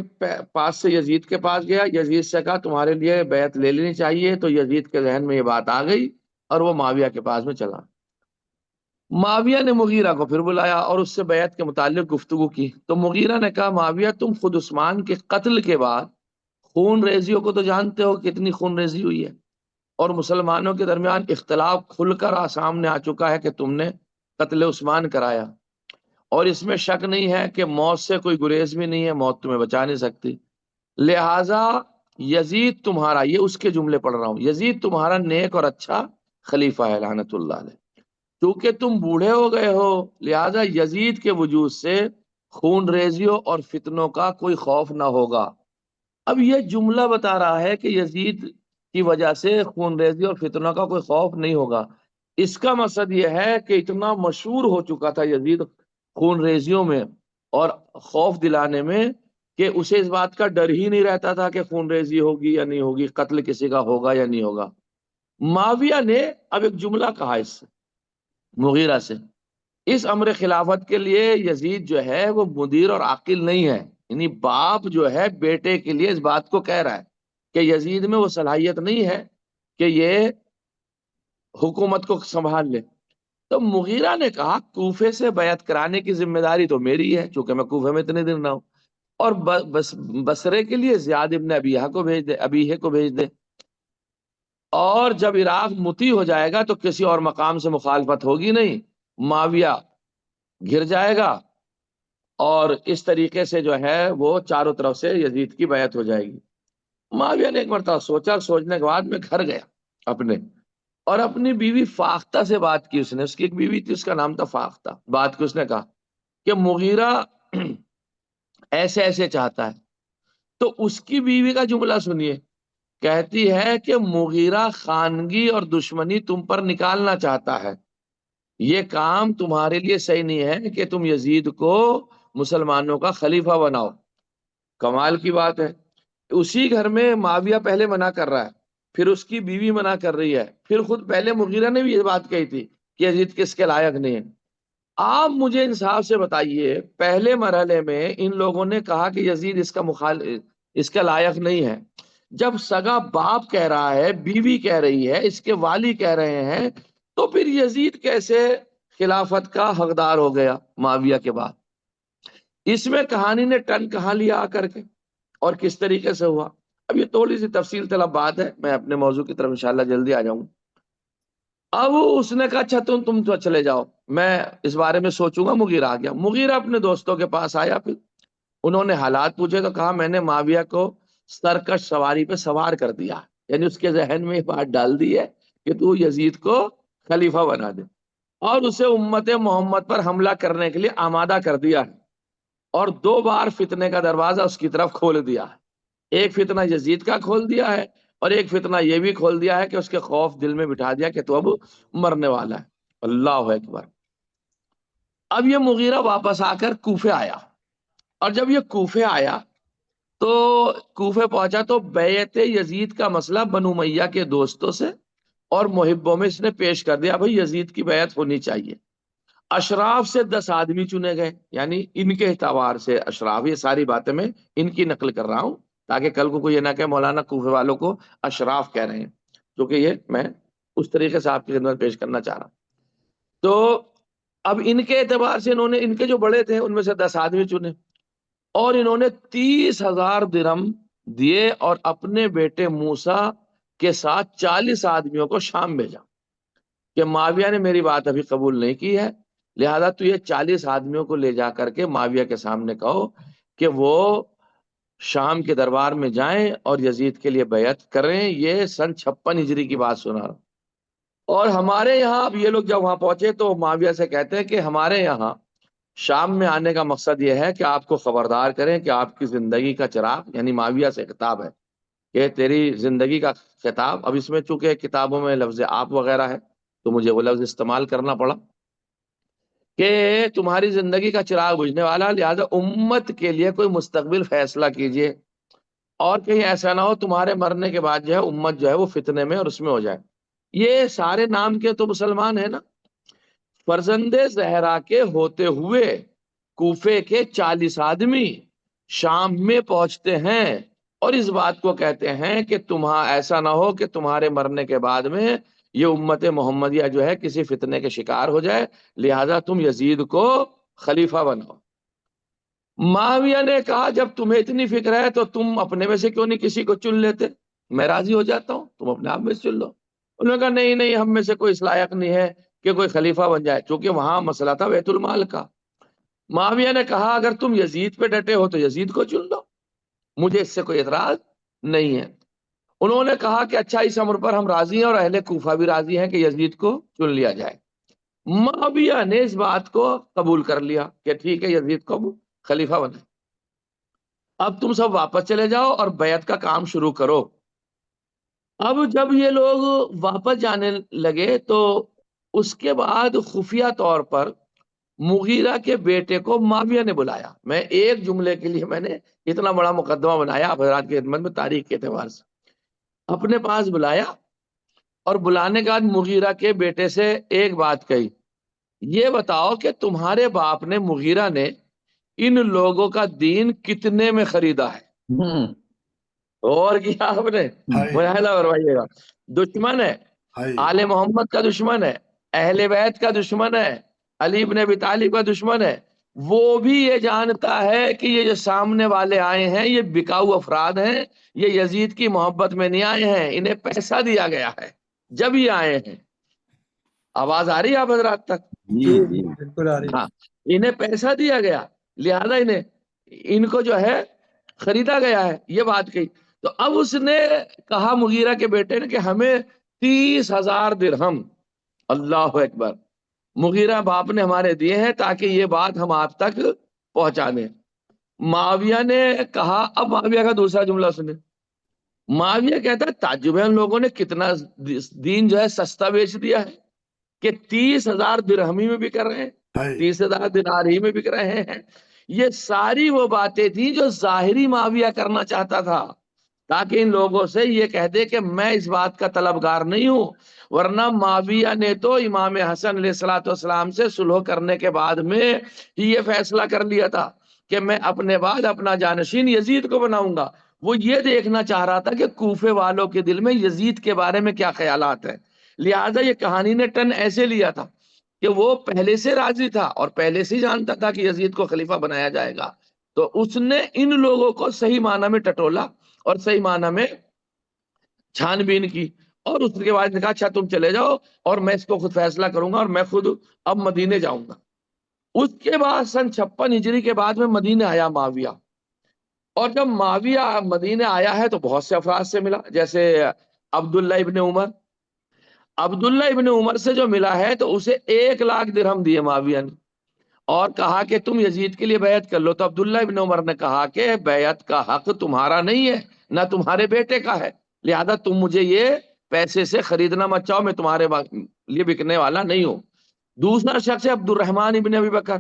پاس سے یزید کے پاس گیا، یزید سے کہا تمہارے لیے بیعت لے لینی چاہیے. تو یزید کے ذہن میں یہ بات آ گئی اور وہ معاویہ کے پاس میں چلا. معاویہ نے مغیرہ کو پھر بلایا اور اس سے بیعت کے متعلق گفتگو کی. تو مغیرہ نے کہا معاویہ تم خود عثمان کے قتل کے بعد خون ریزیوں کو تو جانتے ہو کتنی خون ریزی ہوئی ہے، اور مسلمانوں کے درمیان اختلاف کھل کر سامنے آ چکا ہے کہ تم نے قتل عثمان کرایا، اور اس میں شک نہیں ہے کہ موت سے کوئی گریز بھی نہیں ہے، موت تمہیں بچا نہیں سکتی. لہذا یزید تمہارا، یہ اس کے جملے پڑھ رہا ہوں، یزید تمہارا نیک اور اچھا خلیفہ ہے لعنت اللہ علیہ. کیونکہ تم بوڑھے ہو گئے ہو لہذا یزید کے وجود سے خون ریزیوں اور فتنوں کا کوئی خوف نہ ہوگا. اب یہ جملہ بتا رہا ہے کہ یزید کی وجہ سے خون ریزی اور فتنوں کا کوئی خوف نہیں ہوگا. اس کا مقصد یہ ہے کہ اتنا مشہور ہو چکا تھا یزید خون ریزیوں میں اور خوف دلانے میں کہ اسے اس بات کا ڈر ہی نہیں رہتا تھا کہ خون ریزی ہوگی یا نہیں ہوگی، قتل کسی کا ہوگا یا نہیں ہوگا. معاویہ نے اب ایک جملہ کہا اس سے مغیرہ سے، اس امر خلافت کے لیے یزید جو ہے وہ مدیر اور عاقل نہیں ہے. یعنی باپ جو ہے بیٹے کے لیے اس بات کو کہہ رہا ہے کہ یزید میں وہ صلاحیت نہیں ہے کہ یہ حکومت کو سنبھال لے. تو مغیرہ نے کہا کوفے سے بیعت کرانے کی ذمہ داری تو میری ہے چونکہ میں کوفے میں اتنے دن رہا ہوں، اور بصرے کے لیے زیاد ابن ابیہ کو بھیج دے، ابیہ کو بھیج دے، اور جب عراق مطیع ہو جائے گا تو کسی اور مقام سے مخالفت ہوگی نہیں، معاویہ گر جائے گا اور اس طریقے سے جو ہے وہ چاروں طرف سے یزید کی بیعت ہو جائے گی. معاویہ نے ایک مرتبہ سوچا، سوچنے کے بعد میں گھر گیا اپنے، اور اپنی بیوی فاختہ سے بات کی. اس نے، اس کی ایک بیوی تھی، اس کا نام تھا فاختہ. بات کی، اس نے کہا کہ مغیرہ ایسے ایسے چاہتا ہے. تو اس کی بیوی کا جملہ سنیے، کہتی ہے کہ مغیرہ خانگی اور دشمنی تم پر نکالنا چاہتا ہے، یہ کام تمہارے لیے صحیح نہیں ہے کہ تم یزید کو مسلمانوں کا خلیفہ بناؤ. کمال کی بات ہے، اسی گھر میں معاویہ پہلے منع کر رہا ہے، پھر اس کی بیوی منع کر رہی ہے، پھر خود پہلے مغیرہ نے بھی یہ بات کہی تھی کہ یزید کس کے لائق نہیں ہے. آپ مجھے انصاف سے بتائیے، پہلے مرحلے میں ان لوگوں نے کہا کہ یزید اس کا لائق نہیں ہے، جب سگا باپ کہہ رہا ہے، بیوی کہہ رہی ہے، اس کے والی کہہ رہے ہیں، تو پھر یزید کیسے خلافت کا حقدار ہو گیا معاویہ کے بعد؟ اس میں کہانی نے ٹن کہاں لیا آ کر کے اور کس طریقے سے ہوا؟ اب یہ تھوڑی سی تفصیل طلب بات ہے، میں اپنے موضوع کی طرف انشاءاللہ جلدی آ جاؤں. اب اس نے کہا اچھا تم تو چلے جاؤ، میں اس بارے میں سوچوں گا. مغیرہ آ گیا، مغیرہ اپنے دوستوں کے پاس آیا، پھر انہوں نے حالات پوچھے تو کہا میں نے معاویہ کو سرکش سواری پہ سوار کر دیا. یعنی اس کے ذہن میں یہ بات ڈال دی ہے کہ تو یزید کو خلیفہ بنا دے، اور اسے امت محمد پر حملہ کرنے کے لیے آمادہ کر دیا ہے، اور 2 بار فتنے کا دروازہ اس کی طرف کھول دیا ہے. ایک فتنہ یزید کا کھول دیا ہے اور ایک فتنہ یہ بھی کھول دیا ہے کہ اس کے خوف دل میں بٹھا دیا کہ تو اب مرنے والا ہے. اللہ اکبر. اب یہ مغیرہ واپس آ کر کوفے آیا، اور جب یہ کوفے آیا تو کوفے پہنچا تو بیعت یزید کا مسئلہ بنو امیہ کے دوستوں سے اور محبوں میں اس نے پیش کر دیا، بھائی یزید کی بیعت ہونی چاہیے. اشراف سے 10 آدمی چنے گئے، یعنی ان کے اعتبار سے اشراف، یہ ساری باتیں میں ان کی نقل کر رہا ہوں تاکہ کل کو کوئی یہ نہ کہ مولانا کوفے والوں کو اشراف کہہ رہے ہیں، کیونکہ یہ میں اس طریقے سے آپ کی خدمت پیش کرنا چاہ رہا ہوں. تو اب ان کے اعتبار سے انہوں نے، ان کے جو بڑے تھے ان میں سے 10 آدمی چنے، اور انہوں نے 30,000 درہم دیے اور اپنے بیٹے موسیٰ کے ساتھ 40 آدمیوں کو شام بھیجا کہ معاویہ نے میری بات ابھی قبول نہیں کی ہے، لہذا تو یہ 40 آدمیوں کو لے جا کر کے معاویہ کے سامنے کہو کہ وہ شام کے دربار میں جائیں اور یزید کے لیے بیعت کریں. یہ سن 56 ہجری کی بات سنا رہا ہوں. اور ہمارے یہاں اب یہ لوگ جب وہاں پہنچے تو معاویہ سے کہتے ہیں کہ ہمارے یہاں شام میں آنے کا مقصد یہ ہے کہ آپ کو خبردار کریں کہ آپ کی زندگی کا چراغ، یعنی معاویہ سے خطاب ہے، کہ تیری زندگی کا خطاب، اب اس میں چونکہ کتابوں میں لفظ آپ وغیرہ ہے تو مجھے وہ لفظ استعمال کرنا پڑا کہ تمہاری زندگی کا چراغ بجھنے والا، لہذا امت کے لیے کوئی مستقبل فیصلہ کیجئے، اور کہیں ایسا نہ ہو تمہارے مرنے کے بعد جو ہے امت جو ہے وہ فتنے میں اور اس میں ہو جائے۔ یہ سارے نام کے تو مسلمان ہیں نا۔ فرزند زہرا کے ہوتے ہوئے کوفے کے 40 آدمی شام میں پہنچتے ہیں اور اس بات کو کہتے ہیں کہ ایسا نہ ہو کہ تمہارے مرنے کے بعد میں یہ امت محمدیہ جو ہے کسی فتنے کے شکار ہو جائے، لہذا تم یزید کو خلیفہ بناؤ۔ معاویہ نے کہا جب تمہیں اتنی فکر ہے تو تم اپنے میں سے کیوں نہیں کسی کو چن لیتے، میں راضی ہو جاتا ہوں، تم اپنے آپ میں سے چن لو۔ انہوں نے کہا نہیں ہم میں سے کوئی اس لائق نہیں ہے کہ کوئی خلیفہ بن جائے، چونکہ وہاں مسئلہ تھا بیت المال کا۔ معاویہ نے کہا اگر تم یزید پہ ڈٹے ہو تو یزید کو چن لو، مجھے اس سے کوئی اعتراض نہیں ہے۔ انہوں نے کہا کہ اچھا اس امر پر ہم راضی ہیں اور اہل کوفہ بھی راضی ہیں کہ یزید کو چن لیا جائے۔ معاویہ نے اس بات کو قبول کر لیا کہ ٹھیک ہے یزید کو خلیفہ بنا، اب تم سب واپس چلے جاؤ اور بیعت کا کام شروع کرو۔ اب جب یہ لوگ واپس جانے لگے تو اس کے بعد خفیہ طور پر مغیرہ کے بیٹے کو معاویہ نے بلایا۔ میں ایک جملے کے لیے میں نے اتنا بڑا مقدمہ بنایا آپ حضرات کی خدمت میں تاریخ کے اعتبار سے، اپنے پاس بلایا اور بلانے کے بعد مغیرہ کے بیٹے سے ایک بات کہی، یہ بتاؤ کہ تمہارے باپ نے مغیرہ نے ان لوگوں کا دین کتنے میں خریدا ہے؟ اور کیا آپ نے ملاحظہ فرمائیے گا، دشمن ہے، آل محمد کا دشمن ہے، اہل بیت کا دشمن ہے، علی بن ابی طالب کا دشمن ہے، وہ بھی یہ جانتا ہے کہ یہ جو سامنے والے آئے ہیں یہ بکاؤ افراد ہیں، یہ یزید کی محبت میں نہیں آئے ہیں، انہیں پیسہ دیا گیا ہے جب یہ آئے ہیں۔ آواز آ رہی ہے آپ حضرات تک؟ بالکل آ رہی ہے۔ ہاں، انہیں پیسہ دیا گیا لہذا ان کو جو ہے خریدا گیا ہے، یہ بات کہی۔ تو اب اس نے کہا مغیرہ کے بیٹے نے کہ ہمیں 30,000 درہم، اللہ اکبر، مغیرہ باپ نے ہمارے دیے ہیں تاکہ یہ بات ہم آپ تک پہنچا دیں۔ معاویہ نے کہا، اب معاویہ کا دوسرا جملہ سنیں، معاویہ کہتا ہے تعجب ہے ان لوگوں نے کتنا دین جو ہے سستا بیچ دیا ہے کہ 30,000 درہمی میں بھی کر رہے ہیں، 30,000 دینار ہی میں بک رہے ہیں۔ یہ ساری وہ باتیں تھیں جو ظاہری معاویہ کرنا چاہتا تھا تاکہ ان لوگوں سے یہ کہہ دے کہ میں اس بات کا طلبگار نہیں ہوں، ورنہ معاویہ نے تو امام حسن علیہ الصلوۃ والسلام سے صلح کرنے کے بعد میں ہی یہ فیصلہ کر لیا تھا کہ میں اپنے بعد اپنا جانشین یزید کو بناؤں گا۔ وہ یہ دیکھنا چاہ رہا تھا کہ کوفے والوں کے دل میں یزید کے بارے میں کیا خیالات ہیں، لہذا یہ کہانی نے ٹن ایسے لیا تھا کہ وہ پہلے سے راضی تھا اور پہلے سے جانتا تھا کہ یزید کو خلیفہ بنایا جائے گا، تو اس نے ان لوگوں کو صحیح معنی میں ٹٹولا اور صحیح معنی میں چھان بین کی، اور اس کے بعد نے کہا اچھا تم چلے جاؤ اور میں اس کو خود فیصلہ کروں گا اور میں خود اب مدینے جاؤں گا۔ اس کے بعد سن 56 ہجری کے بعد میں مدینے آیا معاویہ، اور جب معاویہ مدینے آیا ہے تو بہت سے افراد سے ملا، جیسے عبداللہ ابن عمر۔ عبداللہ ابن عمر سے جو ملا ہے تو اسے 1 لاکھ درہم دیے معاویہ نے اور کہا کہ تم یزید کے لیے بیعت کر لو۔ تو عبداللہ ابن عمر نے کہا کہ بیعت کا حق تمہارا نہیں ہے نہ تمہارے بیٹے کا ہے، لہذا تم مجھے یہ پیسے سے خریدنا مت چاہو، میں تمہارے لیے بکنے والا نہیں ہوں۔ دوسرا شخص ہے عبد الرحمن ابن ابی بکر،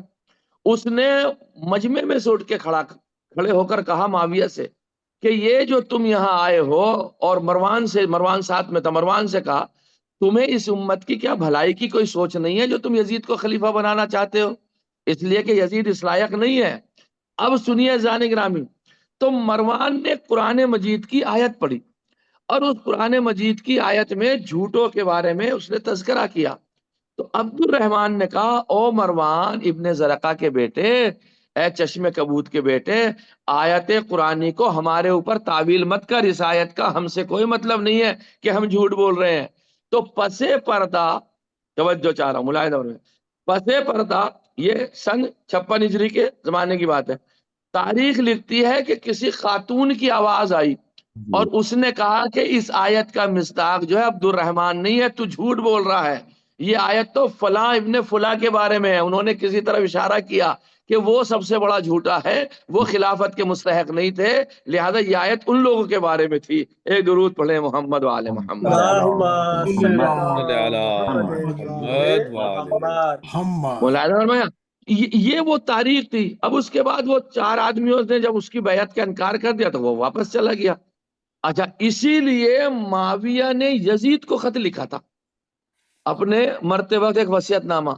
اس نے مجمع میں سے اٹھ کے کھڑے ہو کر کہا معاویہ سے کہ یہ جو تم یہاں آئے ہو، اور مروان ساتھ میں تھا، مروان سے کہا تمہیں اس امت کی کیا بھلائی کی کوئی سوچ نہیں ہے جو تم یزید کو خلیفہ بنانا چاہتے ہو، اس لیے کہ یزید اس لائق نہیں ہے۔ اب سنیے عزیزان گرامی، تو مروان نے قرآن مجید کی آیت پڑھی اور اس قرآن مجید کی آیت میں جھوٹوں کے بارے میں اس نے تذکرہ کیا۔ تو عبد الرحمن نے کہا او مروان ابن زرقہ کے بیٹے، اے چشم کبوت کے بیٹے، آیت قرآنی کو ہمارے اوپر تعویل مت کر، اس آیت کا ہم سے کوئی مطلب نہیں ہے کہ ہم جھوٹ بول رہے ہیں۔ تو پسے پردہ، توجہ چاہ رہا ہوں ملاحظہ میں، پسے پردہ یہ سن 56 ہجری کے زمانے کی بات ہے، تاریخ لکھتی ہے کہ کسی خاتون کی آواز آئی اور اس نے کہا کہ اس آیت کا مصداق جو ہے عبد الرحمن نہیں ہے، تو جھوٹ بول رہا ہے، یہ آیت تو فلاں ابن فلاں کے بارے میں ہے۔ انہوں نے کسی طرح اشارہ کیا کہ وہ سب سے بڑا جھوٹا ہے، وہ خلافت کے مستحق نہیں تھے، لہذا یہ آیت ان لوگوں کے بارے میں تھی۔ ایک درود پڑھیں محمد و آل محمد۔ مولانا فرمایا یہ وہ تاریخ تھی۔ اب اس کے بعد وہ 4 آدمیوں نے جب اس کی بیعت کا انکار کر دیا تو وہ واپس چلا گیا۔ اچھا، اسی لیے معاویہ نے یزید کو خط لکھا تھا اپنے مرتے وقت، ایک وصیت نامہ،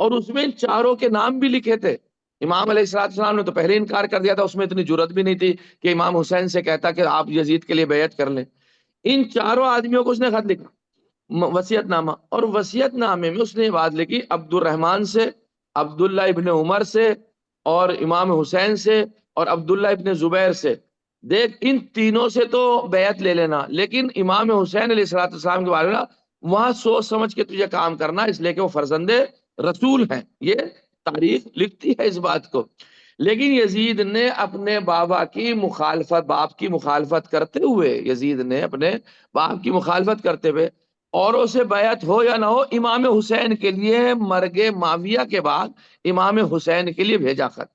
اور اس میں ان چاروں کے نام بھی لکھے تھے۔ امام علیہ السلام نے تو پہلے انکار کر دیا تھا، اس میں اتنی جرت بھی نہیں تھی کہ امام حسین سے کہتا کہ آپ یزید کے لیے بیعت کر لیں۔ ان چاروں آدمیوں کو اس نے خط لکھا، وصیت نامہ، اور وصیت نامے میں اس نے یہ بات لکھی عبد الرحمن سے، عبداللہ ابن عمر سے، اور امام حسین سے، اور عبداللہ ابن زبیر سے، دیکھ ان تینوں سے تو بیعت لے لینا، لیکن امام حسین علیہ السلام کے بارے میں وہاں سوچ سمجھ کے تجھے کام کرنا، اس لیے کہ وہ فرزند رسول ہیں۔ یہ تاریخ لکھتی ہے اس بات کو۔ لیکن یزید نے اپنے بابا کی مخالفت، باپ کی مخالفت کرتے ہوئے، یزید نے اپنے باپ کی مخالفت کرتے ہوئے اوروں سے بیعت ہو یا نہ ہو، امام حسین کے لیے مرگ معاویہ کے بعد امام حسین کے لیے بھیجا خط،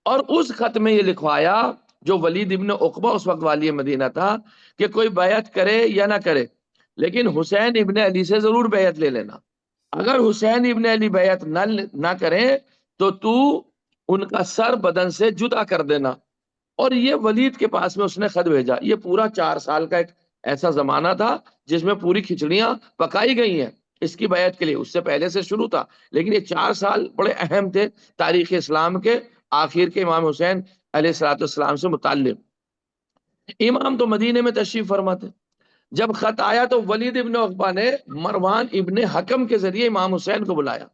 اور اس خط میں یہ لکھوایا جو ولید ابن عقبہ اس وقت والی مدینہ تھا کہ کوئی بیعت کرے یا نہ کرے، لیکن حسین ابن علی سے ضرور بیعت لے لینا۔ اگر حسین ابن علی بیعت نہ کریں تو تو ان کا سر بدن سے جدا کر دینا۔ اور یہ ولید کے پاس میں اس نے خط بھیجا۔ یہ پورا 4 سال کا ایک ایسا زمانہ تھا جس میں پوری کھچڑیاں پکائی گئی ہیں اس کی بیعت کے لیے، اس سے پہلے سے شروع تھا، لیکن یہ 4 سال بڑے اہم تھے تاریخ اسلام کے، آخر کے امام حسین علیہ السلام سے متعلق۔ امام تو مدینے میں تشریف فرما تھے۔ جب خط آیا تو ولید ابن عقبہ نے مروان ابن حکم کے ذریعے امام حسین کو بلایا۔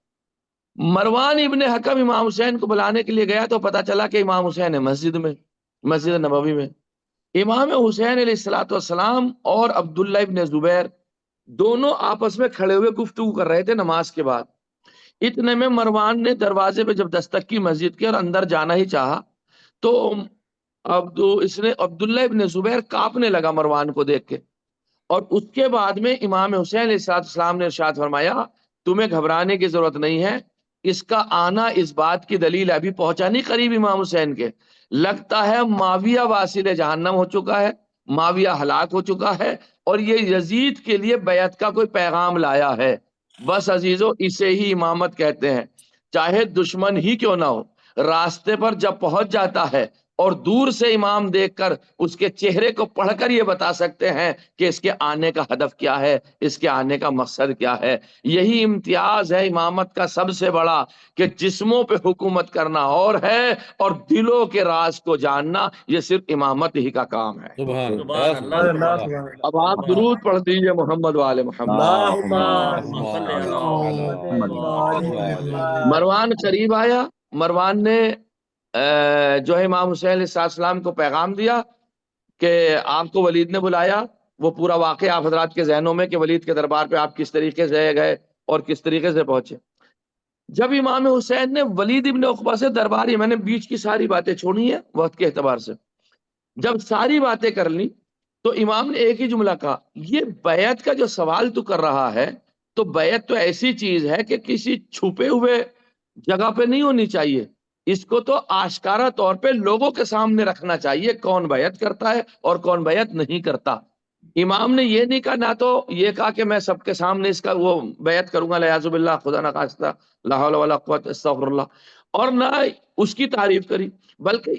مروان ابن حکم امام حسین کو بلانے کے لیے گیا تو پتا چلا کہ امام حسین ہے مسجد نبوی میں۔ امام حسین علیہ السلام اور عبداللہ ابن زبیر دونوں آپس میں کھڑے ہوئے گفتگو کر رہے تھے نماز کے بعد۔ اتنے میں مروان نے دروازے پہ جب دستک کی مسجد کے اور اندر جانا ہی چاہا تو اس نے عبداللہ ابن زبیر کانپنے لگا مروان کو دیکھ کے، اور اس کے بعد میں امام حسین علیہ السلام نے ارشاد فرمایا تمہیں گھبرانے کی ضرورت نہیں ہے، اس کا آنا اس بات کی دلیل ابھی پہنچا نہیں قریب امام حسین کے، لگتا ہے معاویہ واصل جہنم ہو چکا ہے، معاویہ ہلاک ہو چکا ہے، اور یہ یزید کے لیے بیعت کا کوئی پیغام لایا ہے۔ بس عزیزو، اسے ہی امامت کہتے ہیں، چاہے دشمن ہی کیوں نہ ہو، راستے پر جب پہنچ جاتا ہے اور دور سے امام دیکھ کر اس کے چہرے کو پڑھ کر یہ بتا سکتے ہیں کہ اس کے آنے کا ہدف کیا ہے، اس کے آنے کا مقصد کیا ہے۔ یہی امتیاز ہے امامت کا سب سے بڑا، کہ جسموں پہ حکومت کرنا اور ہے اور دلوں کے راز کو جاننا یہ صرف امامت ہی کا کام ہے۔ سبحان اللہ۔ اب آپ درود پڑھ دیجئے محمد وآل محمد۔ مروان قریب آیا، مروان نے جو ہے امام حسین علیہ السلام کو پیغام دیا کہ آپ کو ولید نے بلایا۔ وہ پورا واقعہ آپ حضرات کے ذہنوں میں کہ ولید کے دربار پہ آپ کس طریقے سے گئے اور کس طریقے سے پہنچے۔ جب امام حسین نے ولید ابن عقبہ سے درباری، میں نے بیچ کی ساری باتیں چھوڑی ہیں وقت کے اعتبار سے، جب ساری باتیں کر لی تو امام نے ایک ہی جملہ کہا، یہ بیعت کا جو سوال تو کر رہا ہے تو بیعت تو ایسی چیز ہے کہ کسی چھپے ہوئے جگہ پہ نہیں ہونی چاہیے، اس کو تو آشکارا طور پہ لوگوں کے سامنے رکھنا چاہیے کون بیعت کرتا ہے اور کون بیعت نہیں کرتا۔ امام نے یہ نہیں کہا، نہ تو یہ کہا کہ میں سب کے سامنے اس کا وہ بیعت کروں گا لیاذ باللہ، خدا نہ خواستہ، لا حول ولا قوت استغفر اللہ، اور نہ اس کی تعریف کری، بلکہ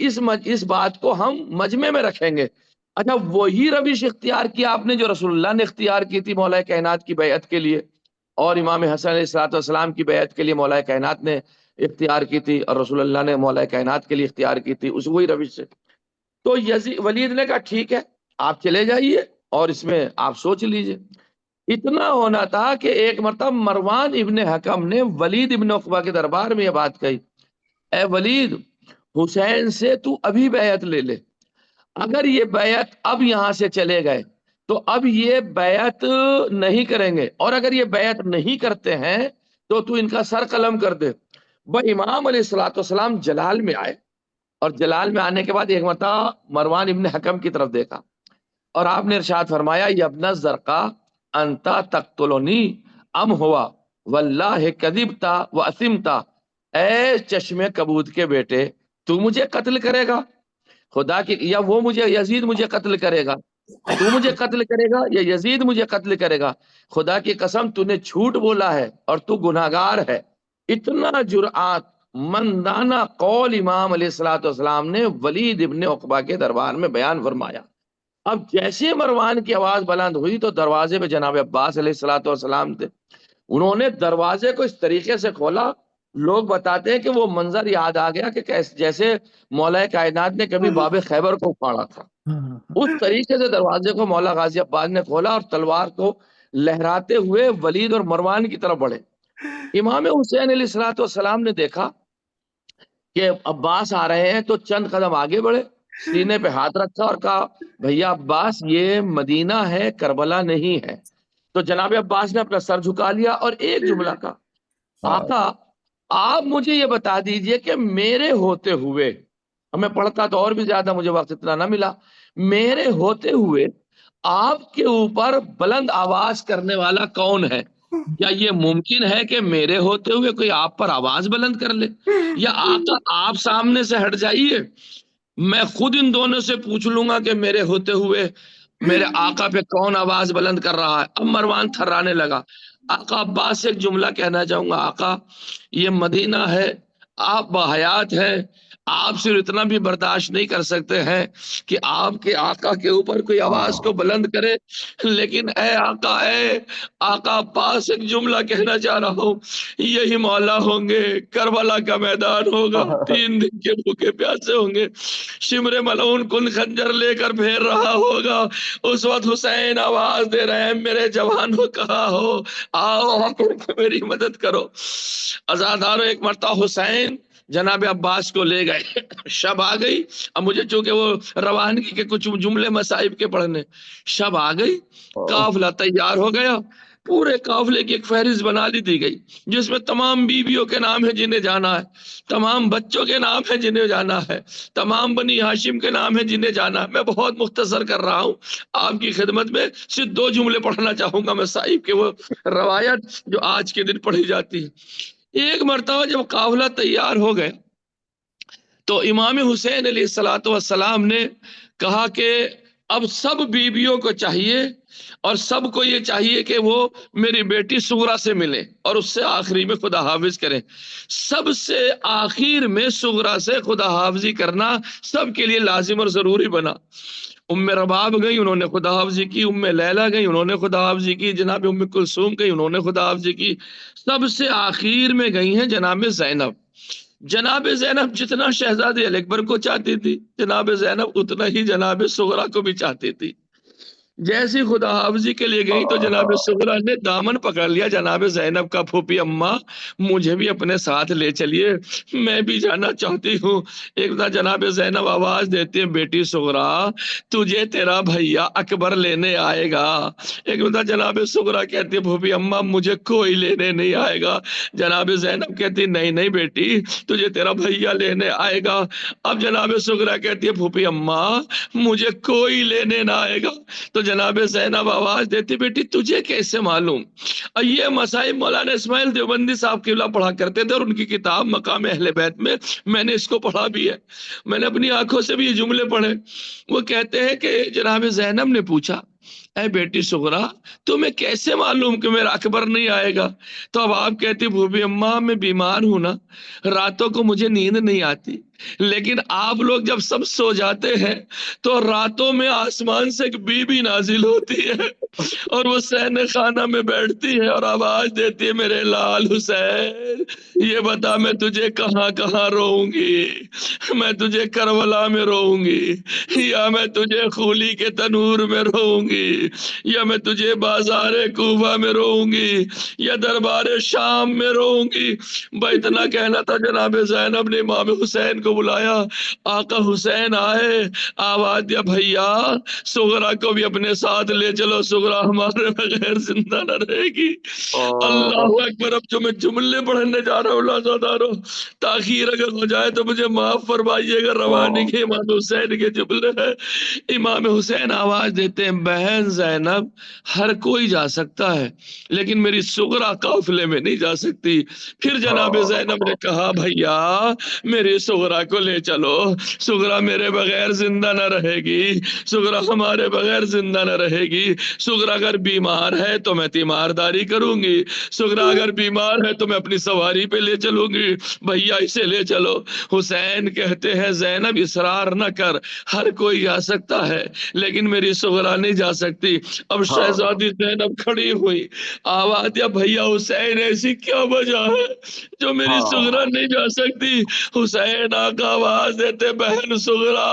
اس بات کو ہم مجمع میں رکھیں گے۔ اچھا، وہی روش اختیار کیا آپ نے جو رسول اللہ نے اختیار کی تھی مولا کائنات کی بیعت کے لیے، اور امام حسن علیہ السلام کی بیعت کے لیے مولا کائنات نے اختیار کی تھی، اور رسول اللہ نے مولا کائنات کے لیے اختیار کی تھی، اس وہی روش سے۔ تو ولید نے کہا ٹھیک ہے آپ چلے جائیے اور اس میں آپ سوچ لیجئے۔ اتنا ہونا تھا کہ ایک مرتبہ مروان ابن حکم نے ولید ابن عقبہ کے دربار میں یہ بات کہی، اے ولید، حسین سے تو ابھی بیعت لے لے، اگر یہ بیعت اب یہاں سے چلے گئے تو اب یہ بیعت نہیں کریں گے، اور اگر یہ بیعت نہیں کرتے ہیں تو تو ان کا سر قلم کر دے۔ وہ امام علیہ السلام جلال میں آئے، اور جلال میں آنے کے بعد ایک مرتبہ مروان ابن حکم کی طرف دیکھا اور آپ نے ارشاد فرمایا، یا ابن الزرقاء انتا تقتلنی ام ہوا واللہ کذبتا واسمتا، اے چشمے کبود کے بیٹے تو مجھے قتل کرے گا خدا کی، یا وہ مجھے یزید مجھے قتل کرے گا، تو مجھے قتل کرے گا یا یزید مجھے قتل کرے گا؟ خدا کی قسم تو نے جھوٹ بولا ہے اور تو گناہگار ہے۔ اتنا جرآت مندانہ قول امام علیہ الصلوۃ والسلام نے ولید ابن عقبہ کے دربار میں بیان فرمایا۔ اب جیسے مروان کی آواز بلند ہوئی تو دروازے پہ جناب عباس علیہ الصلوۃ والسلام تھے، انہوں نے دروازے کو اس طریقے سے کھولا، لوگ بتاتے ہیں کہ وہ منظر یاد آ گیا کہ جیسے مولا کائنات نے کبھی باب خیبر کو پھاڑا تھا، اس طریقے سے دروازے کو مولا غازی عباس نے کھولا اور تلوار کو لہراتے ہوئے ولید اور مروان کی طرف بڑھے۔ امام حسین علیہ الصلوۃ والسلام نے دیکھا کہ عباس آ رہے ہیں تو چند قدم آگے بڑھے، سینے پہ ہاتھ رکھا اور کہا بھیا عباس یہ مدینہ ہے کربلا نہیں ہے۔ تو جناب عباس نے اپنا سر جھکا لیا اور ایک جملہ کہا آقا آپ مجھے یہ بتا دیجئے کہ میرے ہوتے ہوئے، میں پڑھتا تو اور بھی زیادہ، مجھے وقت اتنا نہ ملا، میرے ہوتے ہوئے آپ کے اوپر بلند آواز کرنے والا کون ہے؟ کیا یہ ممکن ہے کہ میرے ہوتے ہوئے کوئی آپ پر آواز بلند کر لے؟ یا آقا آپ سامنے سے ہٹ جائیے، میں خود ان دونوں سے پوچھ لوں گا کہ میرے ہوتے ہوئے میرے آقا پہ کون آواز بلند کر رہا ہے۔ اب مروان تھرانے لگا۔ آقا عباس سے ایک جملہ کہنا چاہوں گا، آقا یہ مدینہ ہے، آپ باحیات ہیں، آپ صرف اتنا بھی برداشت نہیں کر سکتے ہیں کہ آپ کے آقا کے اوپر کوئی آواز کو بلند کرے، لیکن اے آقا عباس ایک جملہ کہنا چاہ رہا ہوں، یہی مولا ہوں گے، کربلا کا میدان ہوگا، 3 دن کے بھوکے پیاسے ہوں گے، شمر ملعون کن خنجر لے کر پھیر رہا ہوگا، اس وقت حسین آواز دے رہے ہیں میرے جوانوں کہا ہو آؤ آ کر کے میری مدد کرو۔ عزادارو ایک مرتبہ حسین جناب عباس کو لے گئے، شب آ گئی، اب مجھے چونکہ وہ روانگی کے کچھ جملے مصائب کے پڑھنے، شب آ گئی، قافلہ تیار ہو گیا، پورے قافلے کی ایک فہرست بنا لی دی گئی جس میں تمام بیویوں کے نام ہیں جنہیں جانا ہے، تمام بچوں کے نام ہیں جنہیں جانا ہے، تمام بنی ہاشم کے نام ہیں جنہیں جانا ہے۔ میں بہت مختصر کر رہا ہوں آپ کی خدمت میں، صرف 2 جملے پڑھنا چاہوں گا مصائب کے، وہ روایت جو آج کے دن پڑھی جاتی ہے۔ ایک مرتبہ جب قافلہ تیار ہو گئے تو امام حسین علیہ الصلوۃ والسلام نے کہا کہ اب سب بیویوں کو چاہیے اور سب کو یہ چاہیے کہ وہ میری بیٹی سغرا سے ملے اور اس سے آخری میں خدا حافظ کریں۔ سب سے آخر میں سغرا سے خدا حافظی کرنا سب کے لیے لازم اور ضروری بنا۔ ام رباب گئی، انہوں نے خدا حافظی کی، ام لیلہ گئی، انہوں نے خدا حافظی کی، جناب ام کلثوم گئی، انہوں نے خدا حافظی کی، سب سے آخر میں گئی ہیں جناب زینب۔ جناب زینب جتنا شہزادی علی اکبر کو چاہتی تھی، جناب زینب اتنا ہی جناب سغرا کو بھی چاہتی تھی۔ جیسی خدا حافظی کے لیے گئی تو جناب سغرا نے دامن پکڑ لیا جناب زینب کا، پھوپھی اماں مجھے بھی اپنے ساتھ لے چلیے، میں بھی جانا چاہتی ہوں۔ ایک بار جناب زینب آواز دیتی ہے بیٹی سغرا تجھے تیرا بھیا اکبر لینے آئے گا۔ ایک بار جناب سغرا کہتی ہے پھوپھی اماں مجھے کوئی لینے نہیں آئے گا۔ جناب زینب کہتی نہیں نہیں بیٹی تجھے تیرا بھیا لینے آئے گا۔ اب جناب سغرا کہتی ہے پھوپھی اماں مجھے کوئی لینے نہ آئے گا۔ تو جناب زینب آواز دیتی بیٹی تجھے کیسے معلوم؟ اور یہ مسائل مولانا اسماعیل دیوبندی صاحب قبلہ پڑھا کرتے تھے اور ان کی کتاب مقام اہل بیت میں نے اس کو پڑھا بھی ہے، میں نے اپنی آنکھوں سے بھی یہ جملے پڑھے۔ وہ کہتے ہیں کہ جناب زینب نے پوچھا اے بیٹی سغرا تمہیں کیسے معلوم کہ میرا اکبر نہیں آئے گا؟ تو اب آپ کہتی بھوبی اماں میں بیمار ہوں نا، راتوں کو مجھے نیند نہیں آتی، لیکن آپ لوگ جب سب سو جاتے ہیں تو راتوں میں آسمان سے ایک بی بی نازل ہوتی ہے اور وہ صحن خانہ میں بیٹھتی ہے اور آواز دیتی ہے میرے لال حسین یہ بتا میں تجھے کہاں کہاں روؤں گی، میں تجھے کربلا میں روؤں گی یا میں تجھے خولی کے تنور میں روؤں گی یا میں تجھے بازار کوفہ میں روؤں گی یا دربار شام میں روؤں گی۔ بھائی اتنا کہنا تھا، جناب زینب نے امام حسین کو بلایا، آقا حسین آئے، آواز دیا بھیا سغرا کو بھی اپنے ساتھ لے چلو، سغرا ہمارے بغیر زندہ نہ رہے گی۔ اللہ اکبر۔ اب جو میں جملے پڑھنے جا رہا ہوں لازادارو، تاخیر اگر ہو جائے تو مجھے معاف فرمائیے گا، روانی کے امام حسین کے جملے ہیں۔ امام حسین آواز دیتے ہیں بہن زینب ہر کوئی جا سکتا ہے لیکن میری صغرا قافلے میں نہیں جا سکتی۔ پھر جناب زینب نے کہا بھیا میری صغرا کو لے چلو، صغرا میرے بغیر زندہ نہ رہے گی، صغرا ہمارے بغیر زندہ نہ رہے گی، صغرا اگر بیمار ہے تو میں تیمارداری کروں گی، صغرا اگر بیمار ہے تو میں اپنی سواری پہ لے چلوں گی، بھیا اسے لے چلو۔ حسین کہتے ہیں زینب اصرار نہ کر، ہر کوئی جا سکتا ہے لیکن میری صغرا نہیں جا سکتی۔ اب شہزادی زینب کھڑی ہوئی، آواز دیا بھیا حسین ایسی کیا وجہ ہے جو میری صغرا نہیں جا سکتی؟ حسین آقا آواز دیتے بہن صغرا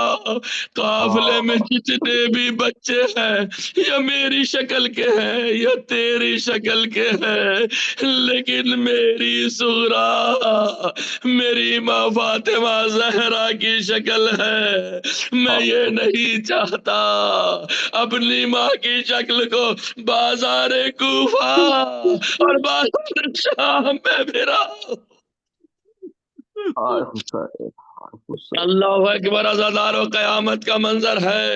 قافلے میں جتنے بھی بچے ہیں یا میری شکل کے ہیں یا تیری شکل کے ہیں لیکن میری صغرا میری ماں فاطمہ زہرا کی شکل ہے۔ میں یہ نہیں چاہتا اپنی ماں کی شکل کو بازار کوفہ اور بازار شام میں پھرا۔ اللہ اکبر، عزادارو قیامت کا منظر ہے،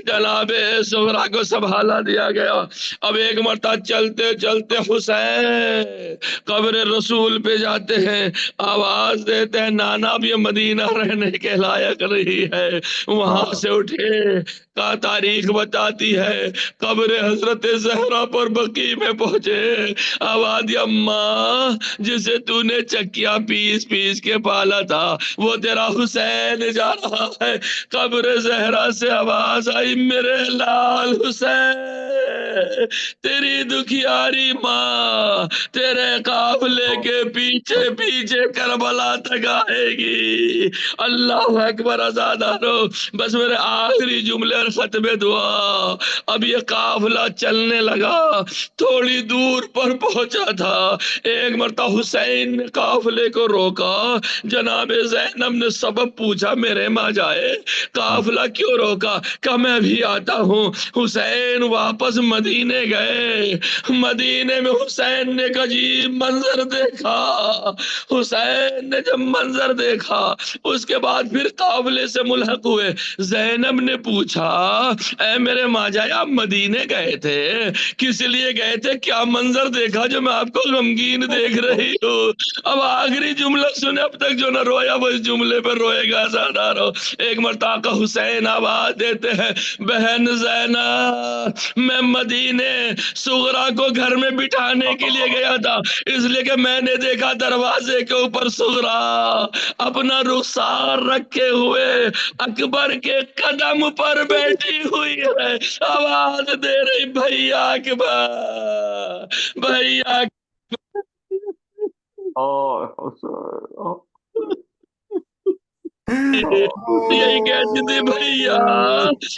جناب صغرا کو سنبھالا دیا گیا۔ اب ایک مرتبہ چلتے چلتے حسین قبر رسول پہ جاتے ہیں، آواز دیتے ہیں نانا اب یہ مدینہ رہنے کے لائق نہیں ہے۔ وہاں سے اٹھے کا تاریخ بتاتی ہے قبر حضرت زہرا پر بقیع میں پہنچے، آواز اماں جسے تو نے چکیا پیس پیس کے پالا تھا وہ تیرا حسین جا رہا ہے۔ قبر زہرا سے آواز آئی میرے لال حسین تیری دکھیاری ماں تیرے قافلے کے پیچھے پیچھے کربلا تک آئے گی۔ اللہ اکبر، عزادارو بس میرے آخری جملے اور ختم دعا۔ اب یہ قافلہ چلنے لگا، تھوڑی دور پر پہنچا تھا، ایک مرتبہ حسین نے قافلے کو روکا، جناب زینب نے سبب پوچھا میرے ماں جائے قافلہ کیوں روکا؟ کہ میں بھی آتا ہوں۔ حسین واپس مدینے گئے، مدینے میں حسین نے ایک عجیب منظر دیکھا۔ حسین نے جب منظر دیکھا اس کے بعد پھر قافلے سے ملحق ہوئے۔ زینب نے پوچھا اے میرے ماں جائے آپ مدینے گئے تھے، کس لیے گئے تھے؟ کیا منظر دیکھا جو میں آپ کو غمگین دیکھ رہی ہوں؟ اب آخری جملہ سنے، اب تک جو نہ رویا وہ اس جملے پر روئے گا زادارو۔ ایک مرتبہ کا حسین آواز دیتے ہیں بہن زینب میں مدینے صغرا کو گھر میں بٹھانے کے لیے گیا تھا، اس لیے کہ میں نے دیکھا دروازے کے اوپر صغرا اپنا رخسار رکھے ہوئے اکبر کے قدم پر بیٹھی ہوئی ہے، آواز دے رہی بھیا اکبر بھیا یہی کہتی تھی بھیا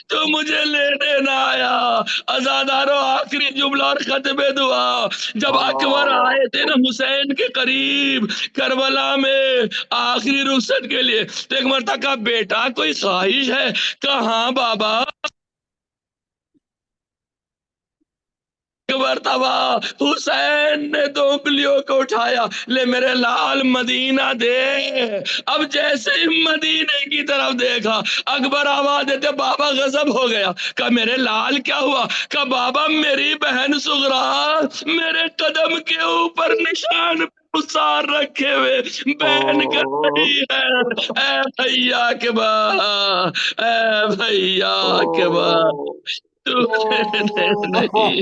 تو مجھے لینے نہ آیا۔ عزادارو آخری جملہ اور ختم دعا، جب اکبر آئے تھے نا حسین کے قریب کربلا میں آخری رخصت کے لیے، تو ایک مرتبہ کہا بیٹا کوئی خواہش ہے؟ کہا ہاں بابا۔ مرتبہ حسین نے دو انگلیوں کو اٹھایا، لے میرے لال مدینہ دے۔ اب جیسے ہی مدینے کی طرف دیکھا اکبر آواز دیتے بابا غضب ہو گیا۔ کہا میرے لال کیا ہوا؟ کہا بابا میری بہن صغرا میرے قدم کے اوپر نشان سار رکھے ہوئے بہن کر رہی ہے، اے بھیا کے با اے بھیا کے با تو نہیں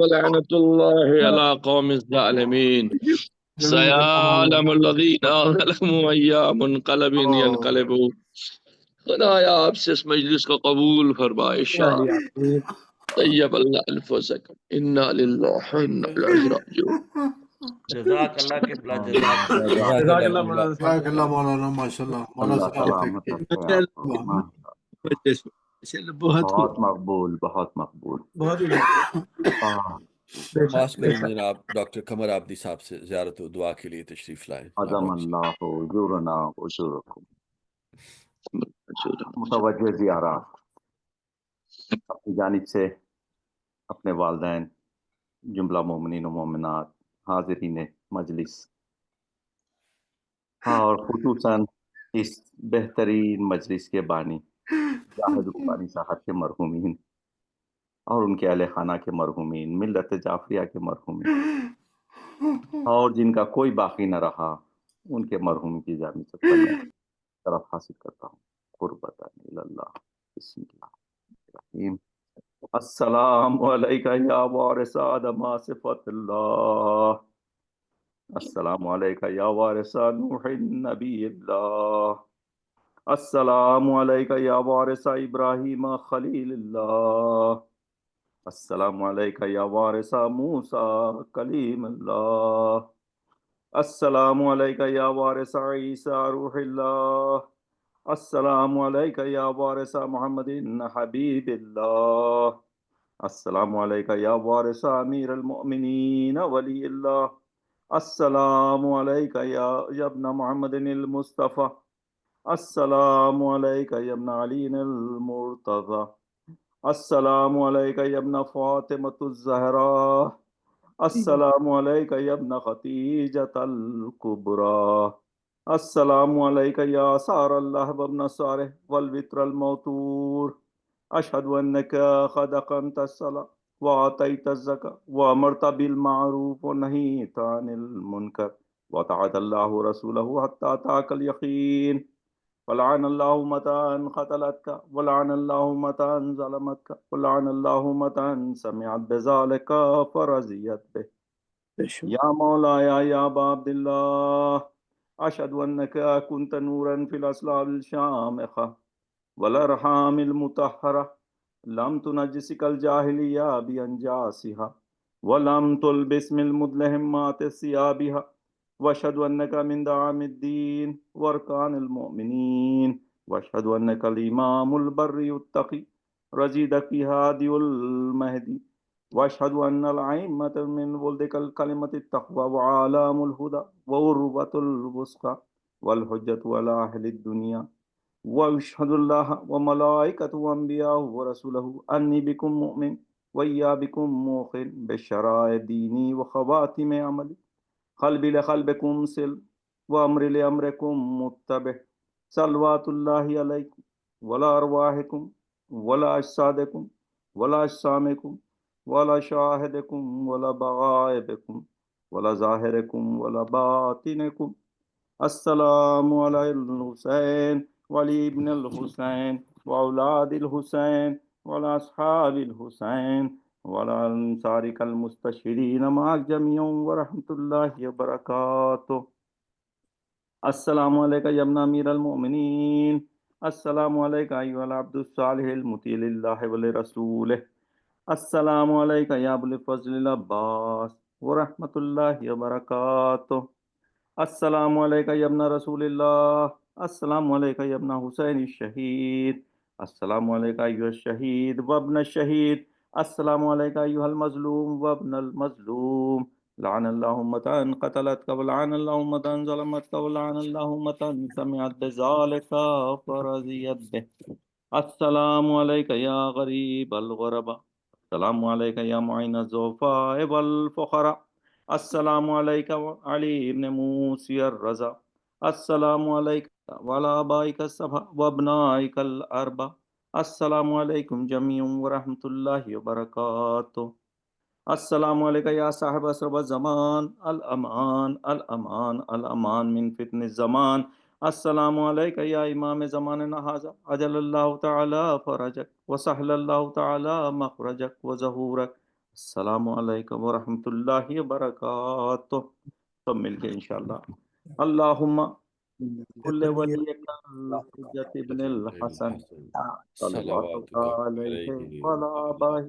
لعنت اللہ علی قوم الظالمین سیعلم الذین ظلموا ای منقلب ینقلبون۔ خدایا آپ سے اس مجلس کو قبول فرمائے شاء طیب اللہ انفسکم انا للہ و انا الیہ راجعون۔ جزاک اللہ کے بلا جزاک اللہ مولانا صاحب۔ جزاک اللہ مولانا، ماشاء اللہ مولانا اللہ صاحب سلامت رکھے آپ کو۔ بہت بہت مقبول، بہت مقبول۔ بہت ہی خاص کر جناب ڈاکٹر قمر آبدی صاحب سے زیارت و دعا کے لیے تشریف لائے۔ عظم اللہ اجورنا اجورکم۔ متوجہ زیارات اپنی جانب سے اپنے والدین، جملہ مومنین و مومنات، حاضرین مجلس اور خصوصاً اس بہترین مجلس کے بانی زاہد روپانی صاحب کے مرحومین اور ان کے اہل خانہ کے مرحومین، ملت جعفریہ کے مرحومین اور جن کا کوئی باقی نہ رہا، ان کے مرحوم کی جانب سے میں طرف حاصل کرتا ہوں قربت اللہ. بسم اللہ الرحیم. السلام علیکہ یا وارث آدم صفت اللہ. السلام علیکہ یا وارث نوح نبی اللہ. السلام علیکہ یا وارث ابراہیم خلیل اللہ. السلام علیکہ یا وارث موسیٰ کلیم اللہ. السلام علیکہ یا وارث عیسیٰ روح اللہ. السلام علیکہ یا وارث محمد حبیب اللہ. السلام علیکہ یا وارث امیر المؤمنین ولی اللہ. السلام علیکہ یا ابن محمد المصطفیٰ. السلام علیکہ یا ابن علی المرتضی. السلام علیکہ یا ابن فاطمۃ الزہراء. السلام علیکہ یا ابن خدیجۃ الکبریٰ. السلام علیکہ یا سار اللہ وابن صالح والوتر الموتور. اشہد انک قد اقمت الصلاۃ وآتیت الزکاۃ وامرت بالمعروف ونہیت عن المنکر وطاعت اللہ رسولہ حتی اتاک الیقین. ولعن اللہ متى قتلتك ولعن اللہ متى ظلمتك ولعن اللہ متى سمعت بذلك فرضیت به. یا مولایا یا ابا عبد اللہ اشہد انک کنت نورا فی الاصلاب الشامخہ والارحام المطہرہ لم تنجسک الجاہلیہ بانجاسها ولم تلبس من المدلہمات ثیابها. واشهد انك من دعام الدين واركان المؤمنين. واشهد انك الامام البر التقي رشيدك هادي المهدي. واشهد ان الائمة من ولدك الكلمة التقوى وعلام الهدى وعروة الوثقى والحجة على اهل الدنيا. واشهد الله وملائكته وانبياءه ورسوله اني بكم مؤمن ويا بكم موقن بشرائع ديني وخواتم عملي. قلبی لقلبکم سل وامر لامرکم متبع. صلوات اللہ علیکم ولا ارواحکم ولا اجسادکم ولا اجسامکم ولا شاہدکم ولا بغائبکم ولا ظاہرکم ولا باطنکم. السلام علی الحسین وعلی ابن الحسین واولاد الحسین وعلی اصحاب الحسین وعلى انصارك المستشهدين معك جميعا ورحمة الله وبركاته. السلام عليك يا ابن امير المؤمنين. السلام عليك ايها العبد الصالح المطيع لله ولرسوله. السلام عليك يا ابو الفضل العباس ورحمة الله وبركاته. السلام عليك يا ابن رسول الله. السلام عليك يا ابن حسين الشهيد. السلام عليك ايها الشهيد وابن الشهيد. السلام علیکہ ایہا المظلوم وابن المظلوم. لعن اللہ متى قتلتك ولعن اللہ متى ظلمتك ولعن اللہ متى سمعت بذلك فرضیت به. السلام علیکہ یا غریب الغرباء. السلام علیکہ یا معین الضعفاء والفقراء. السلام علیکہ علی ابن موسی الرضا. السلام علیکہ وعلی آبائک السبع وابنائک الاربع. السلام علیکم جمیع ورحمۃ اللہ وبرکاتہ. السلام علیکہ یا صاحب اسرب الزمان الامان الامان الامان من فتن الزمان. السلام علیکہ یا امام زماننا ھذا عجل اللہ تعالی فرجک وسہل اللہ تعالی مخرجک وظہورک. السلام علیکم ورحمۃ اللہ وبرکاتہ. سب مل کے انشاءاللہ. اللہم کل ولیک الحجۃ ابن الحسن صلوات علیہ وعلی آبائہ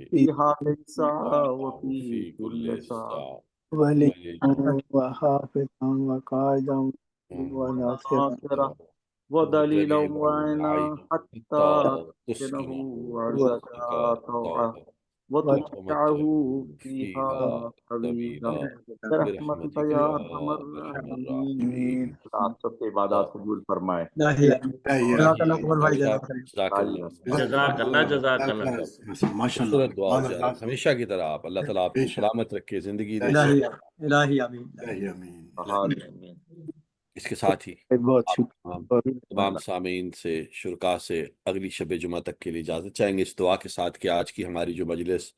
فی حال الساعة وفی کل ساعة. وليا وحافظا وقائدا وناصرا ودلیلا وعینا حتی تسکنہ عرضک طوعا وتمتعه فيها طويلا برحمتك يا ارحم الراحمين. آپ سب کی عبادات قبول فرمائے. جزاک اللہ قبول بھائی. جزاک اللہ. خوبصورت دعا زیارت ہمیشہ کی طرح آپ اللہ تعالیٰ آپ کو سلامت رکھے، زندگی دے. الہی آمین. آمین. اس کے ساتھ ہی بہت آپ تمام سامعین سے شرکا سے اگلی شب جمعہ تک کے لیے اجازت چاہیں گے، اس دعا کے ساتھ کہ آج کی ہماری جو مجلس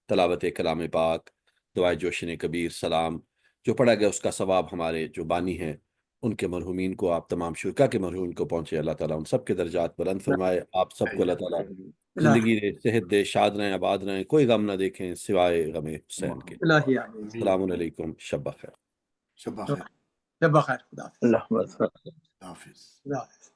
تلاوت کلام پاک، دعائے جوشن کبیر، سلام جو پڑھا گیا، اس کا ثواب ہمارے جو بانی ہیں ان کے مرحومین کو، آپ تمام شرکا کے مرحومین کو پہنچے، اللہ تعالیٰ ان سب کے درجات بلند فرمائے، آپ سب کو اللہ تعالیٰ زندگی دے، صحت دے، شاد رہیں، آباد رہیں، کوئی غم نہ دیکھیں سوائے غم حسین کے۔ الہی آمین۔ السلام علیکم، شب بخیر۔ شب بخیر، جب بخیر، خدا حافظ۔ اللہ حافظ۔ حافظ۔ خدا حافظ۔